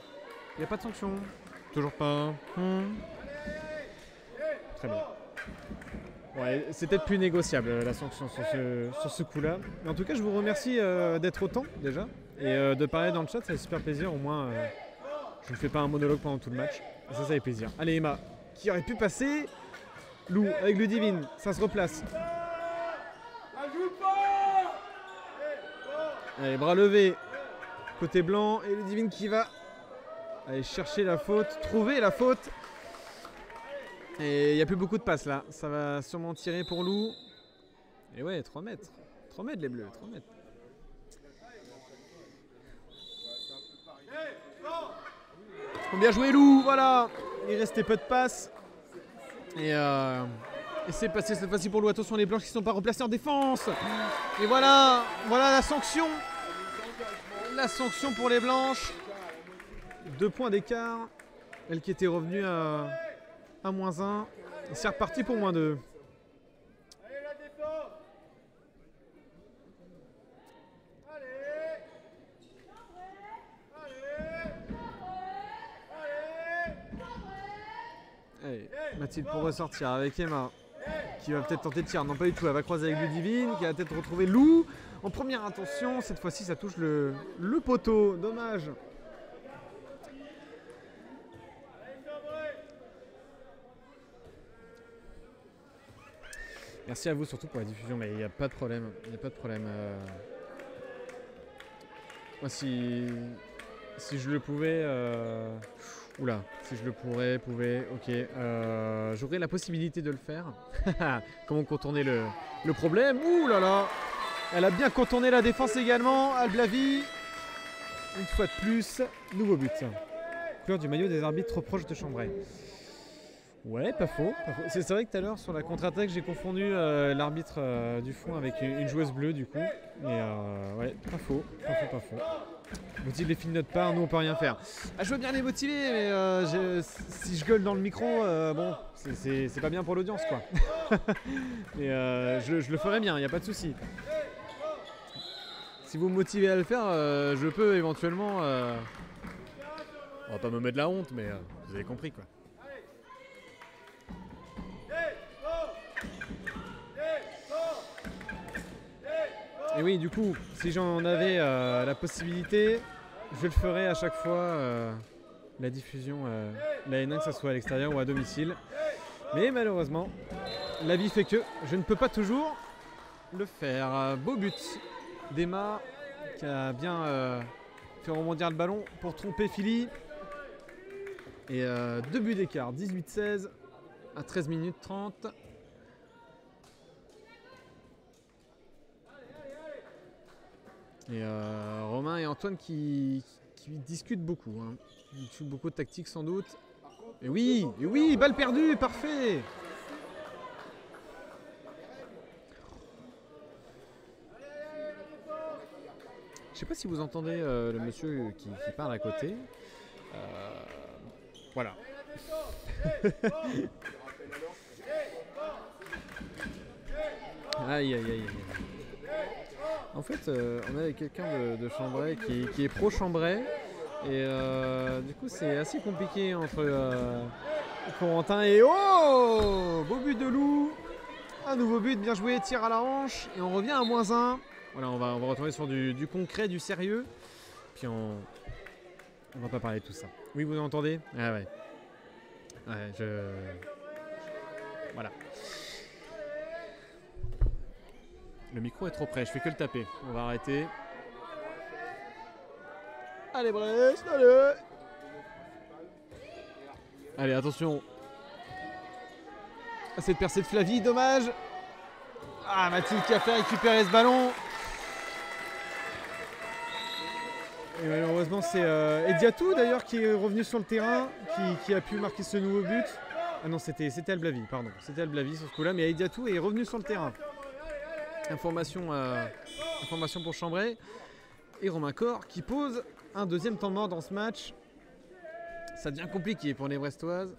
il n'y a pas de sanction. Toujours pas. Très bien. Ouais, c'est peut-être plus négociable la sanction sur ce coup-là. Mais en tout cas, je vous remercie d'être autant déjà. Et de parler dans le chat, ça fait super plaisir. Au moins, je ne fais pas un monologue pendant tout le match. Et ça fait plaisir. Allez, Emma, qui aurait pu passer. Lou avec Ludivine, ça se replace. Allez, bras levés. Côté blanc. Et Ludivine qui va aller chercher la faute, trouver la faute. Et il n'y a plus beaucoup de passes là. Ça va sûrement tirer pour Lou. Et ouais, 3 mètres. 3 mètres les bleus, 3 mètres. Bien joué Lou, voilà. Il restait peu de passes. Et c'est passé cette fois-ci pour Lou. Attention les blanches qui ne sont pas replacées en défense. Et voilà la sanction. La sanction pour les blanches. 2 points d'écart. Elle qui était revenue à -1. Et c'est reparti pour -2. Allez, Mathilde pour ressortir avec Emma qui va peut-être tenter de tirer. Non, pas du tout. Elle va croiser avec Ludivine qui va peut-être retrouver Lou en première intention. Cette fois-ci, ça touche le poteau. Dommage. Merci à vous surtout pour la diffusion, mais il n'y a pas de problème. Il n'y a pas de problème. Moi, si je le pouvais... Oula, si je le pouvais, ok. J'aurais la possibilité de le faire. Comment contourner le problème? Ouh là là. Elle a bien contourné la défense également. Alblavi. Une fois de plus, nouveau but. Couleur du maillot des arbitres trop proche de Chambray. Ouais, pas faux. C'est vrai que tout à l'heure, sur la contre-attaque, j'ai confondu l'arbitre du fond avec une joueuse bleue, du coup. Mais ouais, pas faux. Motive les filles de notre part, nous on peut rien faire. Ah, je veux bien les motiver, mais si je gueule dans le micro, bon, c'est pas bien pour l'audience, quoi. Mais je le ferai bien, il n'y a pas de souci. Si vous me motivez à le faire, je peux éventuellement... on va pas me mettre la honte, mais vous avez compris, quoi. Et oui, du coup, si j'en avais la possibilité, je le ferais à chaque fois la diffusion, la N1, que ce soit à l'extérieur ou à domicile. Mais malheureusement, la vie fait que je ne peux pas toujours le faire. Beau but d'Emma qui a bien fait rebondir le ballon pour tromper Philly. Et 2 buts d'écart, 18-16 à 13 minutes 30. Et Romain et Antoine qui discutent beaucoup. Hein. Ils discutent beaucoup de tactique sans doute. Et oui, balle perdue, parfait. Je sais pas si vous entendez le monsieur qui parle à côté. Voilà. Aïe, aïe, aïe, aïe. En fait, on est quelqu'un de Chambray qui est pro-Chambray. Et du coup, c'est assez compliqué entre Corentin et... Oh, beau but de Lou. Un nouveau but, bien joué, tir à la hanche. Et on revient à -1. Voilà, on va retourner sur du concret, du sérieux. Puis on va pas parler de tout ça. Oui, vous entendez? Ah ouais. Ouais, voilà. Le micro est trop près, je fais que le taper. On va arrêter. Allez Brest, allez! Allez, attention. Ah, cette percée de Flavie, dommage. Ah, Mathilde qui a fait récupérer ce ballon. Et malheureusement, c'est Ediatou d'ailleurs qui est revenu sur le terrain, qui a pu marquer ce nouveau but. Ah non, c'était Alblavi, pardon. C'était Alblavi sur ce coup-là, mais Ediatou est revenu sur le terrain. Information pour Chambray. Et Romain Cor qui pose un deuxième temps mort dans ce match. Ça devient compliqué pour les Brestoises.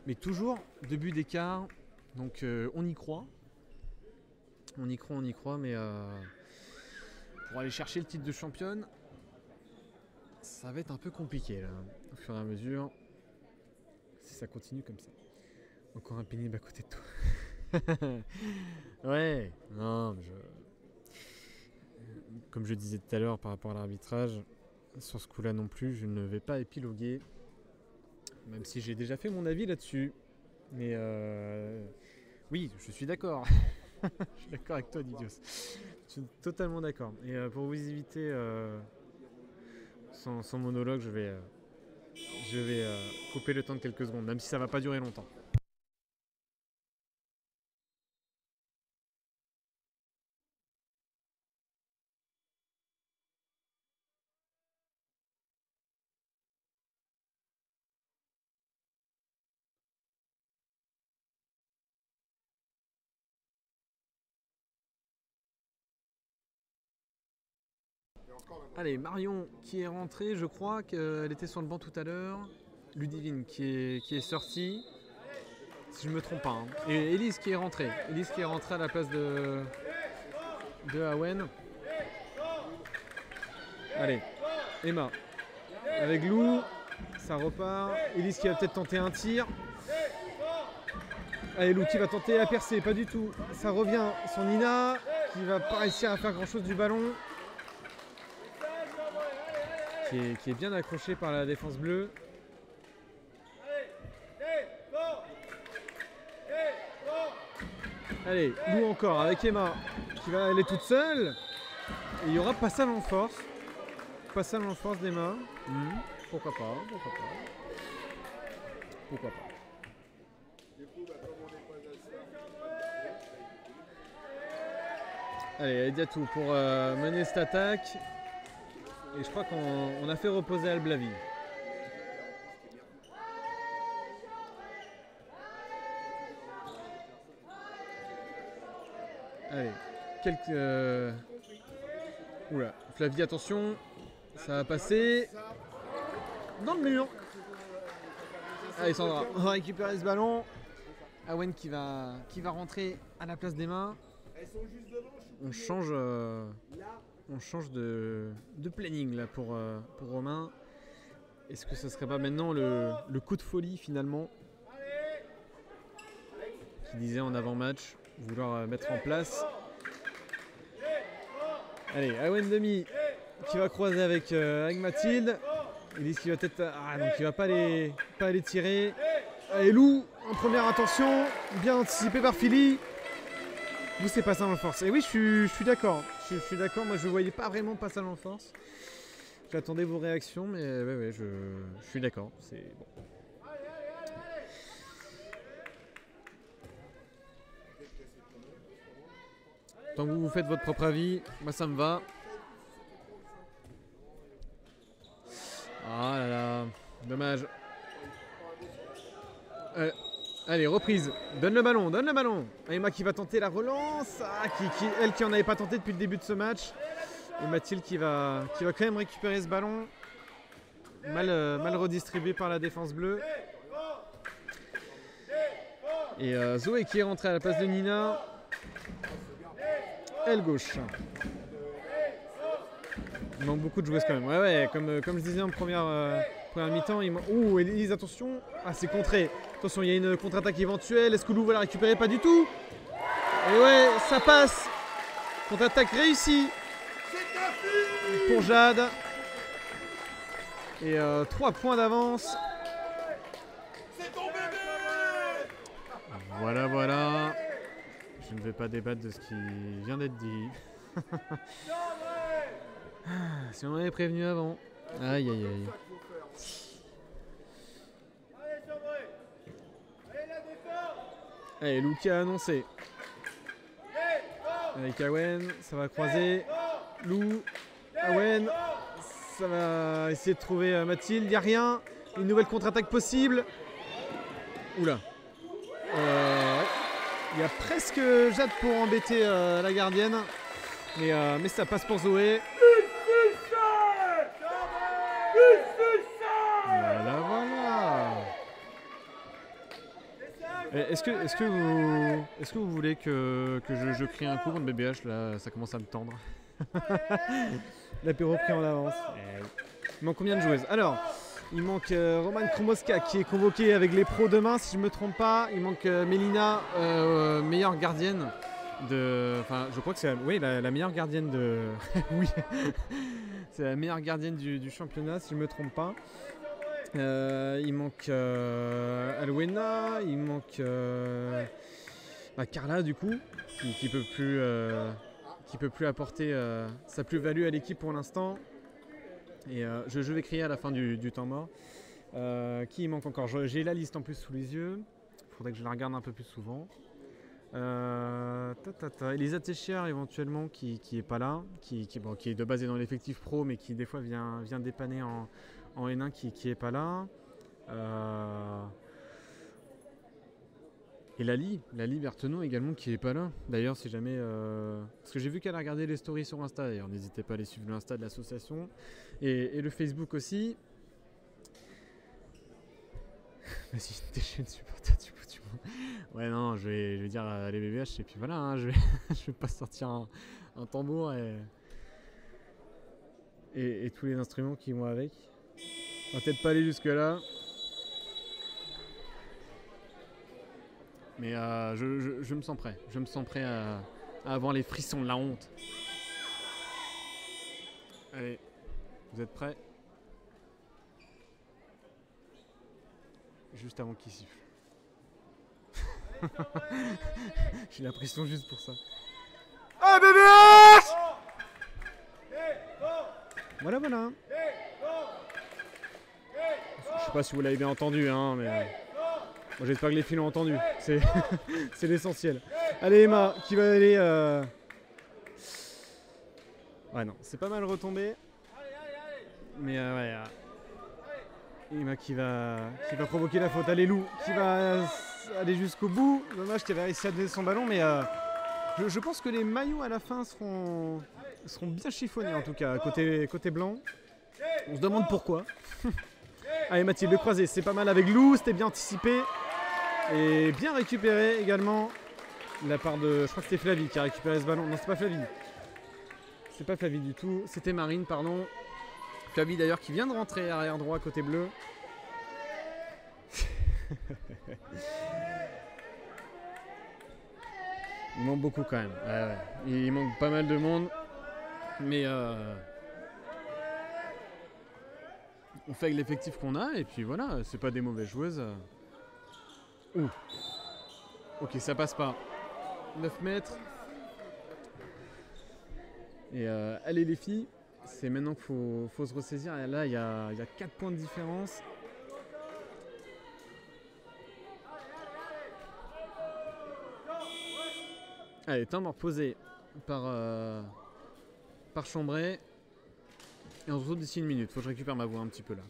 Mais toujours 2 buts d'écart. Donc on y croit. On y croit, mais pour aller chercher le titre de championne, ça va être un peu compliqué là, au fur et à mesure. Si ça continue comme ça. Encore un pénible à côté de toi. Ouais, non, mais comme je disais tout à l'heure par rapport à l'arbitrage, sur ce coup-là non plus, je ne vais pas épiloguer. Même si j'ai déjà fait mon avis là-dessus. Mais oui, je suis d'accord. Je suis d'accord avec toi, Didios. Je suis totalement d'accord. Et pour vous éviter son monologue, je vais couper le temps de quelques secondes, même si ça va pas durer longtemps. Allez, Marion qui est rentrée, je crois qu'elle était sur le banc tout à l'heure. Ludivine qui est sortie, si je ne me trompe pas. Hein. Et Elise qui est rentrée. Elise qui est rentrée à la place de Awen. Allez, Emma avec Lou, ça repart. Elise qui va peut-être tenter un tir. Allez, Lou qui va tenter la percée, pas du tout. Ça revient sur Nina qui va pas réussir à faire grand chose du ballon. Qui est bien accroché par la défense bleue. Allez, Lou encore avec Emma qui va aller toute seule. Et il y aura passage en force. Passage en force d'Emma. Pourquoi pas, pourquoi pas. Pourquoi pas. Allez, Ediatou pour mener cette attaque. Et je crois qu'on a fait reposer Alblavi. Allez, Oula, Flavie, attention. Ça va passer dans le mur. Allez Sandra, on va récupérer ce ballon. Awen qui va rentrer à la place d'Emma. On change de planning là pour Romain. Est-ce que ce serait pas maintenant le coup de folie finalement qui disait en avant-match vouloir mettre en place. Allez, Awen Demi qui va croiser avec Mathilde. Ils disent qu'il va peut-être... Ah, donc il va pas les tirer. Allez, Lou, en première intention, bien anticipé par Philly. Vous, c'est passage en force. Et oui, je suis d'accord. Je suis d'accord, moi je ne voyais pas vraiment passage en force. J'attendais vos réactions, mais ouais, je suis d'accord. C'est bon. Tant que vous faites votre propre avis, moi ça me va. Ah là là, dommage. Allez, reprise. Donne le ballon. Emma qui va tenter la relance. Elle qui en avait pas tenté depuis le début de ce match. Et Mathilde qui va quand même récupérer ce ballon. Mal redistribué par la défense bleue. Et Zoé qui est rentrée à la place de Nina. Aile gauche. Il manque beaucoup de joueuses quand même. Ouais, comme je disais en première mi-temps. Ouh, Elise, attention. Ah, c'est contré. Attention, il y a une contre-attaque éventuelle. Est-ce que Lou va la récupérer? Pas du tout. Et ouais, ça passe. Contre-attaque réussie pour Jade. Et 3 points d'avance. Voilà. Je ne vais pas débattre de ce qui vient d'être dit. Si on m'avait prévenu avant. Aïe. Allez, Lou qui a annoncé. Avec Awen, ça va croiser. Lou, Awen, ça va essayer de trouver Mathilde. Il n'y a rien. Une nouvelle contre-attaque possible. Oula. Il y a presque Jade pour embêter la gardienne. Mais ça passe pour Zoé. Voilà. Est-ce que vous voulez que je crie un coup contre BBH? Là, ça commence à me tendre. L'apéro pris en avance. Il manque combien de joueuses? Alors, il manque Romane Kromoska qui est convoquée avec les pros demain, si je ne me trompe pas. Il manque Mélina, meilleure gardienne de. Enfin, je crois que c'est la meilleure gardienne de. Oui, c'est la meilleure gardienne du championnat, si je ne me trompe pas. Il manque Alwena, il manque Carla du coup, qui peut plus apporter sa plus-value à l'équipe pour l'instant. Et je vais crier à la fin du temps mort. Qui manque encore? J'ai la liste en plus sous les yeux. Il faudrait que je la regarde un peu plus souvent. Elisa Teixeira éventuellement qui est pas là, qui est de base dans l'effectif pro, mais qui des fois vient dépanner en N1 qui est pas là. Et Lali Berthenot également qui est pas là. D'ailleurs, si jamais. Parce que j'ai vu qu'elle a regardé les stories sur Insta, d'ailleurs, n'hésitez pas à aller suivre l'Insta de l'association et le Facebook aussi. Vas-y, déchaîne supporter du bout du monde. Ouais, non, je vais dire les BBH et puis voilà, hein, je vais pas sortir un tambour et tous les instruments qui vont avec. On va peut-être pas aller jusque là. Mais je me sens prêt. Je me sens prêt à avoir les frissons de la honte. Allez, vous êtes prêts? Juste avant qu'il siffle. J'ai la pression juste pour ça. Ah bébé! Voilà. Je sais pas si vous l'avez bien entendu, hein, mais moi j'espère que les filles l'ont entendu. C'est l'essentiel. Allez Emma, qui va aller. Ouais non, c'est pas mal retombé. Mais ouais. Emma qui va provoquer la faute. Allez Lou, qui va aller jusqu'au bout. Dommage qu'elle avait réussi à donner son ballon, mais je pense que les maillots à la fin seront bien chiffonnés en tout cas, côté blanc. On se demande pourquoi. Allez Mathilde, le croisé, c'est pas mal avec Lou, c'était bien anticipé. Et bien récupéré également de la part de... Je crois que c'était Flavie qui a récupéré ce ballon. Non, c'est pas Flavie. C'est pas Flavie du tout. C'était Marine, pardon. Flavie d'ailleurs qui vient de rentrer arrière droit côté bleu. Il manque beaucoup quand même. Ouais. Il manque pas mal de monde. Mais on fait avec l'effectif qu'on a et puis voilà, c'est pas des mauvaises joueuses. Ouh. Ok, ça passe pas. 9 mètres. Et allez les filles, c'est maintenant qu'il faut se ressaisir. Et là, il y a 4 points de différence. Allez, temps mort posé par Chambray. Et on se retrouve d'ici une minute. Faut que je récupère ma voix un petit peu là.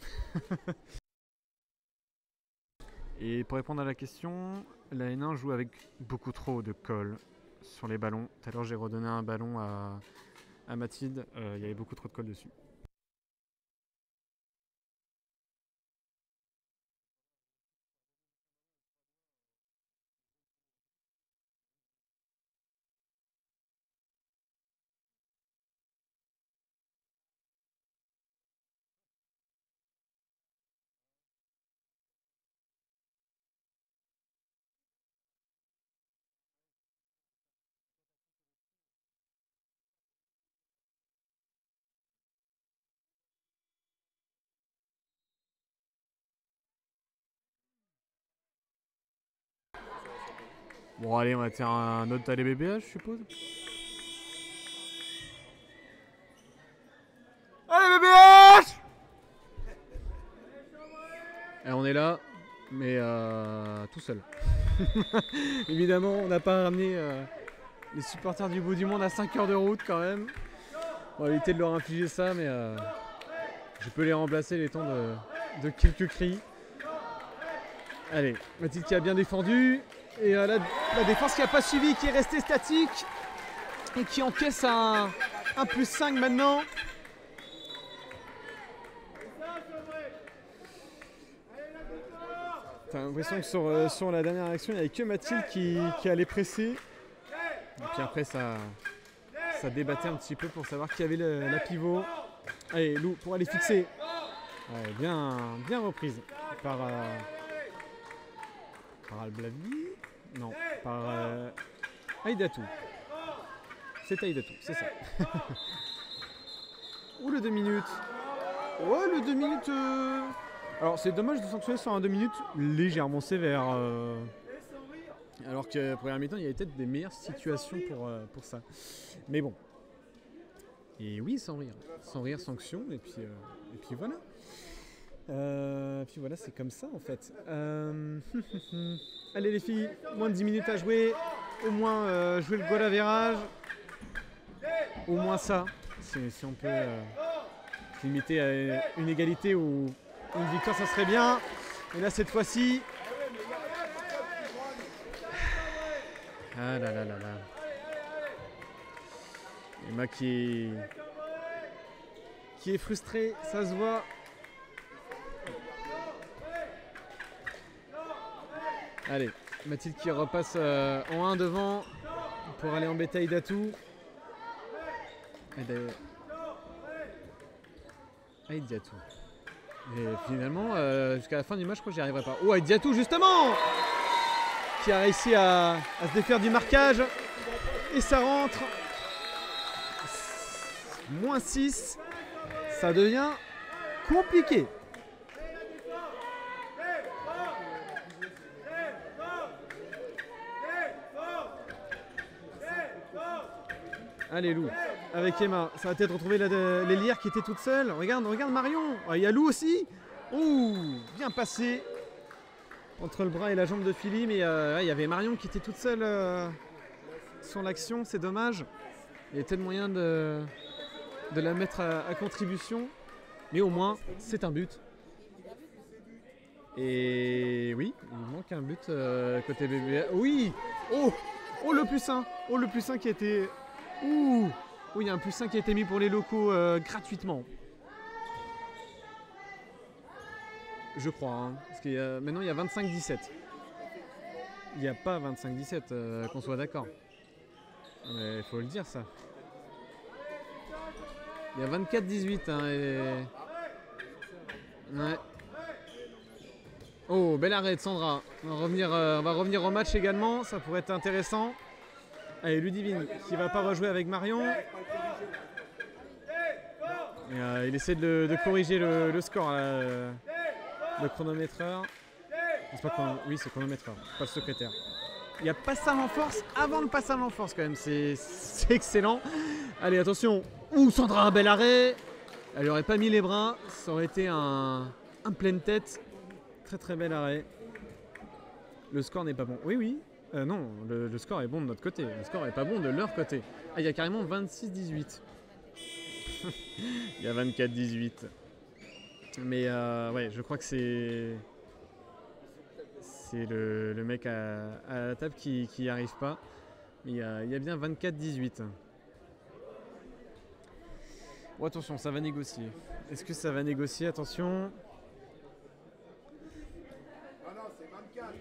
Et pour répondre à la question, la N1 joue avec beaucoup trop de colle sur les ballons. Tout à l'heure, j'ai redonné un ballon à Mathilde, il y avait beaucoup trop de colle dessus. Bon allez, on va faire un autre aller BBH, je suppose. Allez BBH! Et on est là, mais tout seul. Évidemment, on n'a pas ramené les supporters du bout du monde à 5 heures de route quand même. On va éviter de leur infliger ça, mais je peux les remplacer les temps de quelques cris. Allez, Mathilde qui a bien défendu. Et la défense qui n'a pas suivi, qui est restée statique. Et qui encaisse un +5 maintenant. T'as l'impression que sur la dernière action, il n'y avait que Mathilde qui allait presser. Et puis après, ça débattait un petit peu pour savoir qui avait la pivot. Allez, Lou, pour aller fixer. Ouais, bien reprise par Al-Blabli. Non, par Aïdatou. C'est Aïdatou, c'est ça. Ouh, le 2 minutes. Oh, le 2 minutes. Alors, c'est dommage de sanctionner sur un 2 minutes légèrement sévère. Alors que première mi-temps, il y avait peut-être des meilleures situations pour ça. Mais bon. Et oui, sans rire. Sans rire, sanction. Et puis voilà. Puis voilà, c'est comme ça en fait. Allez les filles, moins de 10 minutes à jouer. Au moins jouer le goal à virage. Au moins ça. Si on peut se limiter à une égalité ou une victoire, ça serait bien. Et là, cette fois-ci... Ah là là là là. Emma qui est frustré, ça se voit. Allez, Mathilde qui repasse en 1 devant pour aller embêter Aïdatou. Aïdatou. Et finalement, jusqu'à la fin du match, je crois que j'y arriverai pas. Oh, Aïdatou justement, qui a réussi à se défaire du marquage. Et ça rentre. -6. Ça devient compliqué. Allez Lou, avec Emma, ça va peut-être retrouver l'Hélière qui était toute seule. Regarde Marion, il y a Lou aussi. Ouh, bien passé entre le bras et la jambe de Philly, mais il y avait Marion qui était toute seule sur l'action, c'est dommage. Il y avait peut-être moyen de la mettre à contribution, mais au moins c'est un but. Et oui, il manque un but côté BBA. Oui, oh le +1, oh le +1 qui a été... Ouh, oui, il y a un +5 qui a été mis pour les locaux gratuitement. Je crois, hein, parce qu'il y a, maintenant il y a 25-17. Il n'y a pas 25-17, qu'on soit d'accord. Il faut le dire ça. Il y a 24-18. Hein, ouais. Oh, bel arrêt de Sandra. On va revenir au match également, ça pourrait être intéressant. Allez, Ludivine qui va pas rejouer avec Marion. Et, il essaie de corriger le score, là, le chronométreur. Oui, c'est chronométreur, pas le secrétaire. Il y a passage en force avant le passage en force quand même, c'est excellent. Allez, attention. Ouh, Sandra, bel arrêt. Elle aurait pas mis les bras, ça aurait été un pleine tête. Très très bel arrêt. Le score n'est pas bon. Oui. Non, le score est bon de notre côté. Le score est pas bon de leur côté. Ah, il y a carrément 26-18. Il y a 24-18. Mais ouais, je crois que c'est le mec à la table qui n'y arrive pas. Mais il y a bien 24-18. Oh, attention, ça va négocier. Est-ce que ça va négocier? Attention. Ah non, c'est 24.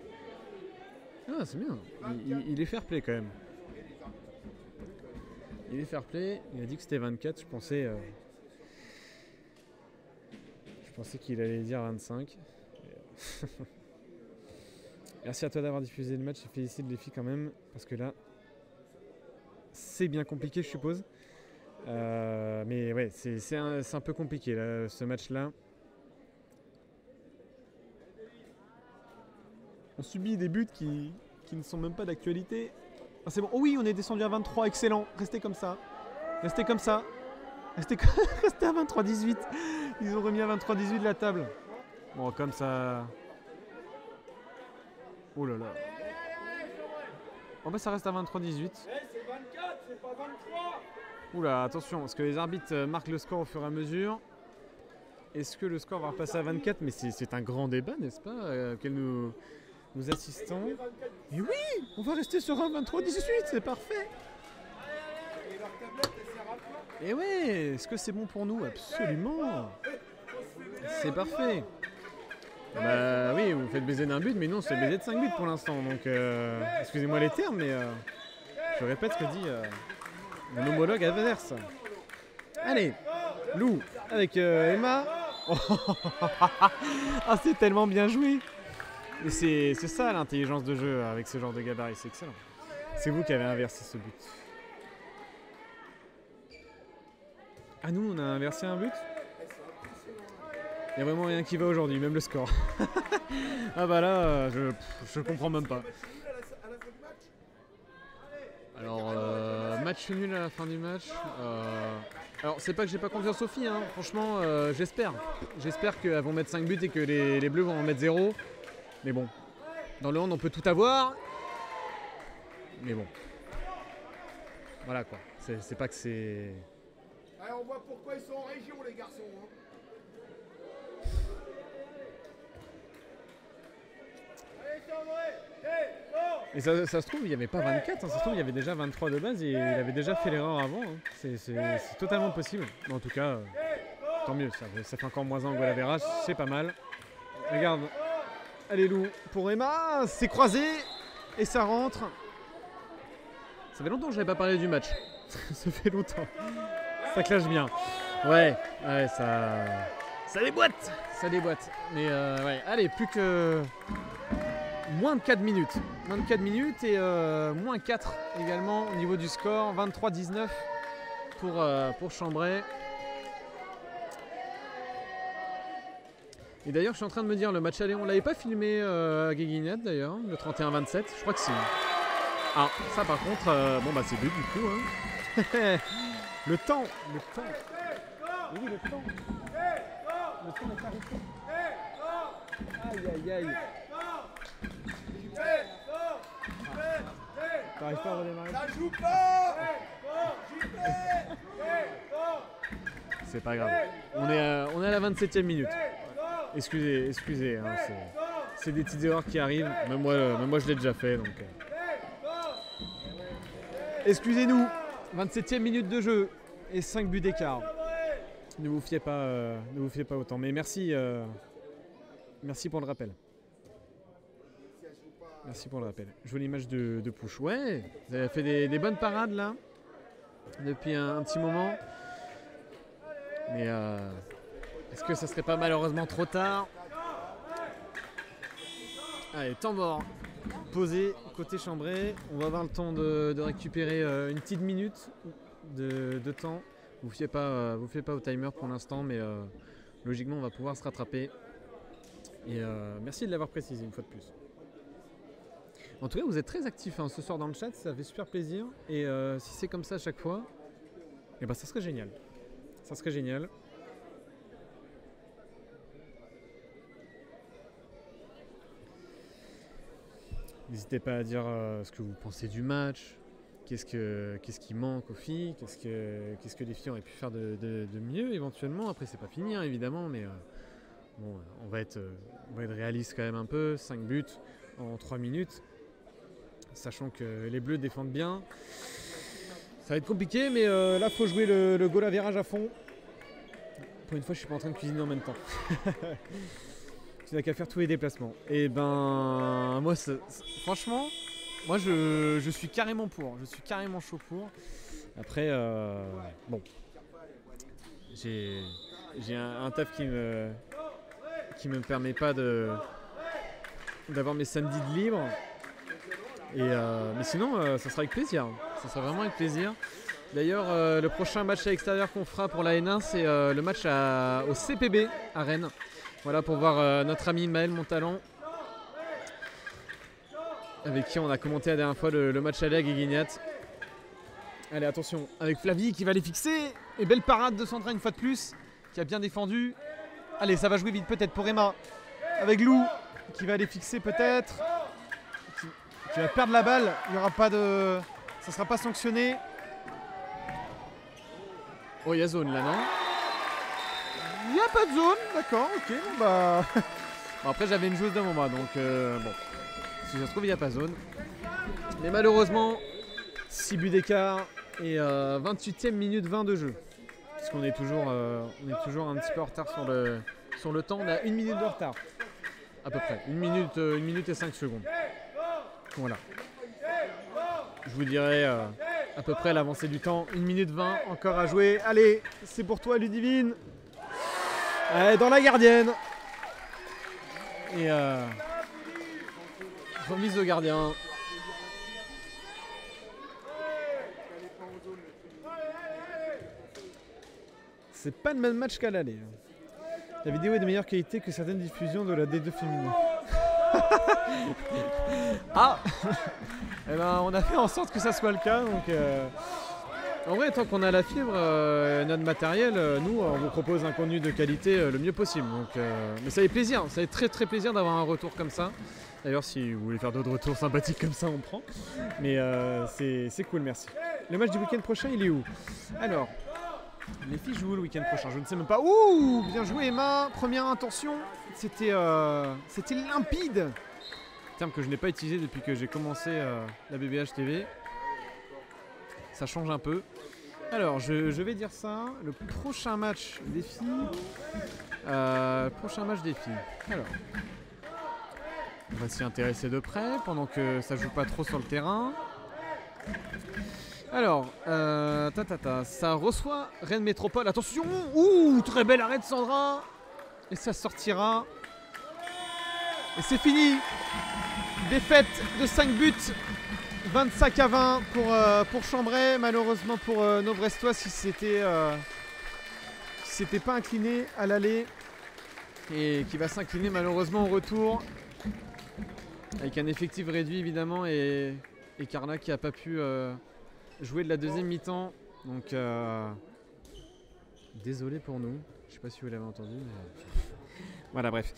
Ah, c'est bien. Il est fair play quand même. Il est fair play. Il a dit que c'était 24. Je pensais qu'il allait dire 25. Merci à toi d'avoir diffusé le match et félicite les filles quand même. Parce que là, c'est bien compliqué, je suppose. Mais ouais, c'est un peu compliqué là, ce match-là. On subit des buts qui ne sont même pas d'actualité. Ah, c'est bon. Oh oui, on est descendu à 23. Excellent. Restez comme ça. Restez comme ça. Restez à 23-18. Ils ont remis à 23-18 la table. Bon, comme ça. Oh là là. Oh bah ça reste à 23-18. C'est 24, c'est pas 23. Oula, attention, parce que les arbitres marquent le score au fur et à mesure. Est-ce que le score va repasser à 24? Mais c'est un grand débat, n'est-ce pas, auquel nous assistons. Et oui, on va rester sur un 23-18, c'est parfait. Et leur tablette, elle sert à quoi? Et ouais, est-ce que c'est bon pour nous? Absolument. C'est parfait. Bah oui, vous faites baiser d'un but, mais nous on se fait baiser de 5 buts pour l'instant. Donc excusez-moi les termes, mais je répète ce que dit mon homologue adverse. Allez, Lou avec Emma. Ah, c'est tellement bien joué. Et c'est ça l'intelligence de jeu avec ce genre de gabarit, c'est excellent. C'est vous qui avez inversé ce but. Ah, nous on a inversé un but? Il n'y a vraiment rien qui va aujourd'hui, même le score. Ah bah là, je comprends même pas. Alors, match nul à la fin du match. Alors, c'est pas que j'ai pas confiance aux filles, hein. Franchement, j'espère. J'espère qu'elles vont mettre 5 buts et que les Bleus vont en mettre 0. Mais bon, dans le hand, on peut tout avoir. Mais bon. Voilà quoi. C'est pas que c'est... Ouais, on voit pourquoi ils sont en région, les garçons. Hein. Et ça se trouve, il n'y avait pas 24, hein. Ça se trouve, il y avait déjà 23 de base et il avait déjà fait l'erreur avant. Hein. C'est totalement possible. Mais en tout cas, tant mieux, ça fait encore moins 1 au goal average, c'est pas mal. Regarde, allez Lou, pour Emma, c'est croisé et ça rentre. Ça fait longtemps que je n'avais pas parlé du match. Ça fait longtemps. Ça clash bien. Ouais, ça déboîte. Ça déboîte. Mais ouais, allez, plus que... Moins de 4 minutes. Moins de 4 minutes et moins 4 également au niveau du score. 23-19 pour Chambray. Et d'ailleurs, je suis en train de me dire, le match aller, on l'avait pas filmé à Guéguignat d'ailleurs, le 31-27. Je crois que si. Ah, ça par contre, bon bah c'est but du coup. Hein. Le temps. Oui, le temps. Le temps est arrêté. Aïe, aïe, aïe. T'arrives pas à redémarrer? Ça joue pas. C'est pas grave. On est à la 27e minute. Excusez, hein, c'est des petites erreurs qui arrivent. Même moi je l'ai déjà fait. Donc, excusez-nous. 27e minute de jeu et 5 buts d'écart. Ne vous fiez pas autant. Mais merci pour le rappel. Merci pour le rappel. Jolie image de Pouche. Ouais, vous avez fait des bonnes parades là, depuis un petit moment. Mais est-ce que ça serait pas malheureusement trop tard? Allez, temps mort. Posé côté Chambray. On va avoir le temps de récupérer une petite minute de temps. Vous fiez pas au timer pour l'instant, mais logiquement on va pouvoir se rattraper. Et merci de l'avoir précisé une fois de plus. En tout cas, vous êtes très actifs hein, ce soir dans le chat, ça fait super plaisir. Et si c'est comme ça à chaque fois, eh ben, ça serait génial. Ça serait génial. N'hésitez pas à dire ce que vous pensez du match, qu'est-ce qui manque aux filles, qu'est-ce que les filles auraient pu faire de mieux éventuellement. Après, c'est pas fini hein, évidemment, mais bon, on va être réaliste quand même un peu. 5 buts en 3 minutes. Sachant que les Bleus défendent bien. Ça va être compliqué, mais là, il faut jouer le goal à virage à fond. Pour une fois, je suis pas en train de cuisiner en même temps. Tu n'as qu'à faire tous les déplacements. Et ben, moi, franchement, moi, je suis carrément pour. Je suis carrément chaud pour. Après, bon, j'ai un taf qui me permet pas d'avoir mes samedis de libre. Mais sinon, ça sera avec plaisir. Ça sera vraiment avec plaisir. D'ailleurs, le prochain match à l'extérieur qu'on fera pour la N1, c'est le match au CPB à Rennes. Voilà, pour voir notre ami Maël Montalent, avec qui on a commenté la dernière fois le match aller à Guéguignat. Allez, attention, avec Flavie qui va les fixer. Et belle parade de Sandra une fois de plus, qui a bien défendu. Allez, ça va jouer vite peut-être pour Emma. Avec Lou, qui va les fixer peut-être. Qui va perdre la balle. Il n'y aura pas de... Ça ne sera pas sanctionné. Oh, il y a zone là, non? Il n'y a pas de zone, d'accord, ok. Bon, bah... bon, après, j'avais une joueuse devant moi, donc bon. Si ça se trouve, il n'y a pas zone. Mais malheureusement, 6 buts d'écart et 28e minute 20 de jeu. Parce qu'on est toujours un petit peu en retard sur le temps. On a 1 minute de retard, à peu près. 1 minute et 5 secondes. Voilà. Je vous dirai à peu près l'avancée du temps. 1 minute 20 encore à jouer. Allez, c'est pour toi, Ludivine. Allez, dans la gardienne. Et remise au gardien. C'est pas le même match qu'à l'aller. La vidéo est de meilleure qualité que certaines diffusions de la D2 féminin. Ah. Eh ben, on a fait en sorte que ça soit le cas. Donc, en vrai, tant qu'on a la fibre, notre matériel, nous, on vous propose un contenu de qualité le mieux possible. Donc, mais ça fait plaisir, ça fait très très plaisir d'avoir un retour comme ça. D'ailleurs, si vous voulez faire d'autres retours sympathiques comme ça, on prend. Mais c'est cool, merci. Le match du week-end prochain, il est où? Alors, les filles jouent le week-end prochain, je ne sais même pas. Ouh, bien joué Emma, première intention. C'était limpide. Terme que je n'ai pas utilisé depuis que j'ai commencé la BBH TV. Ça change un peu. Alors, je vais dire ça. Le prochain match des filles. Alors, on va s'y intéresser de près pendant que ça joue pas trop sur le terrain. Alors, ça reçoit Rennes Métropole. Attention, ouh, très bel arrêt de Sandra. Et ça sortira. Et c'est fini. Défaite de 5 buts. 25-20 pour Chambray. Malheureusement pour nos Brestois, si c'était pas incliné à l'aller. Et qui va s'incliner malheureusement au retour. Avec un effectif réduit évidemment. Et Carla qui n'a pas pu jouer de la deuxième mi-temps. Donc désolé pour nous. Je sais pas si vous l'avez entendu. Mais... voilà, bref.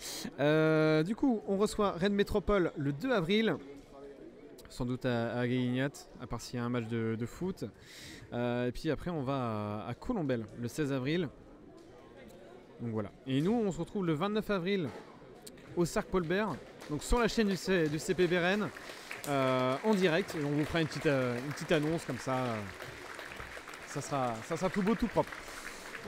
Du coup, on reçoit Rennes Métropole le 2 avril. Sans doute à Guéguignat, à part s'il y a un match de foot. Et puis après, on va à Colombelle le 16 avril. Donc voilà. Et nous, on se retrouve le 29 avril au Cercle Paul-Bert. Donc sur la chaîne du CPB Rennes. En direct. Et on vous fera une petite annonce comme ça. Ça sera tout beau, tout propre.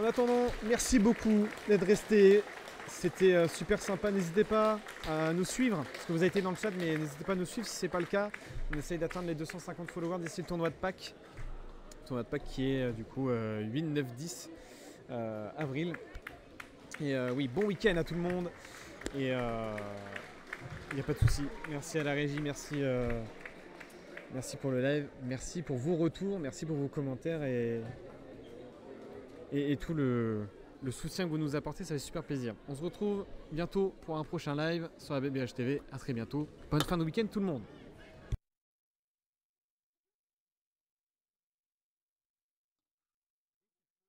En attendant, merci beaucoup d'être resté. C'était super sympa. N'hésitez pas à nous suivre, parce que vous avez été dans le chat, mais n'hésitez pas à nous suivre si ce n'est pas le cas. On essaye d'atteindre les 250 followers d'ici le tournoi de Pâques. Le tournoi de Pâques qui est du coup 8, 9, 10 avril. Et oui, bon week-end à tout le monde. Et il n'y a pas de souci. Merci à la régie, merci pour le live, merci pour vos retours, merci pour vos commentaires et tout le soutien que vous nous apportez, ça fait super plaisir. On se retrouve bientôt pour un prochain live sur la BBH TV. À très bientôt. Bonne fin de week-end tout le monde.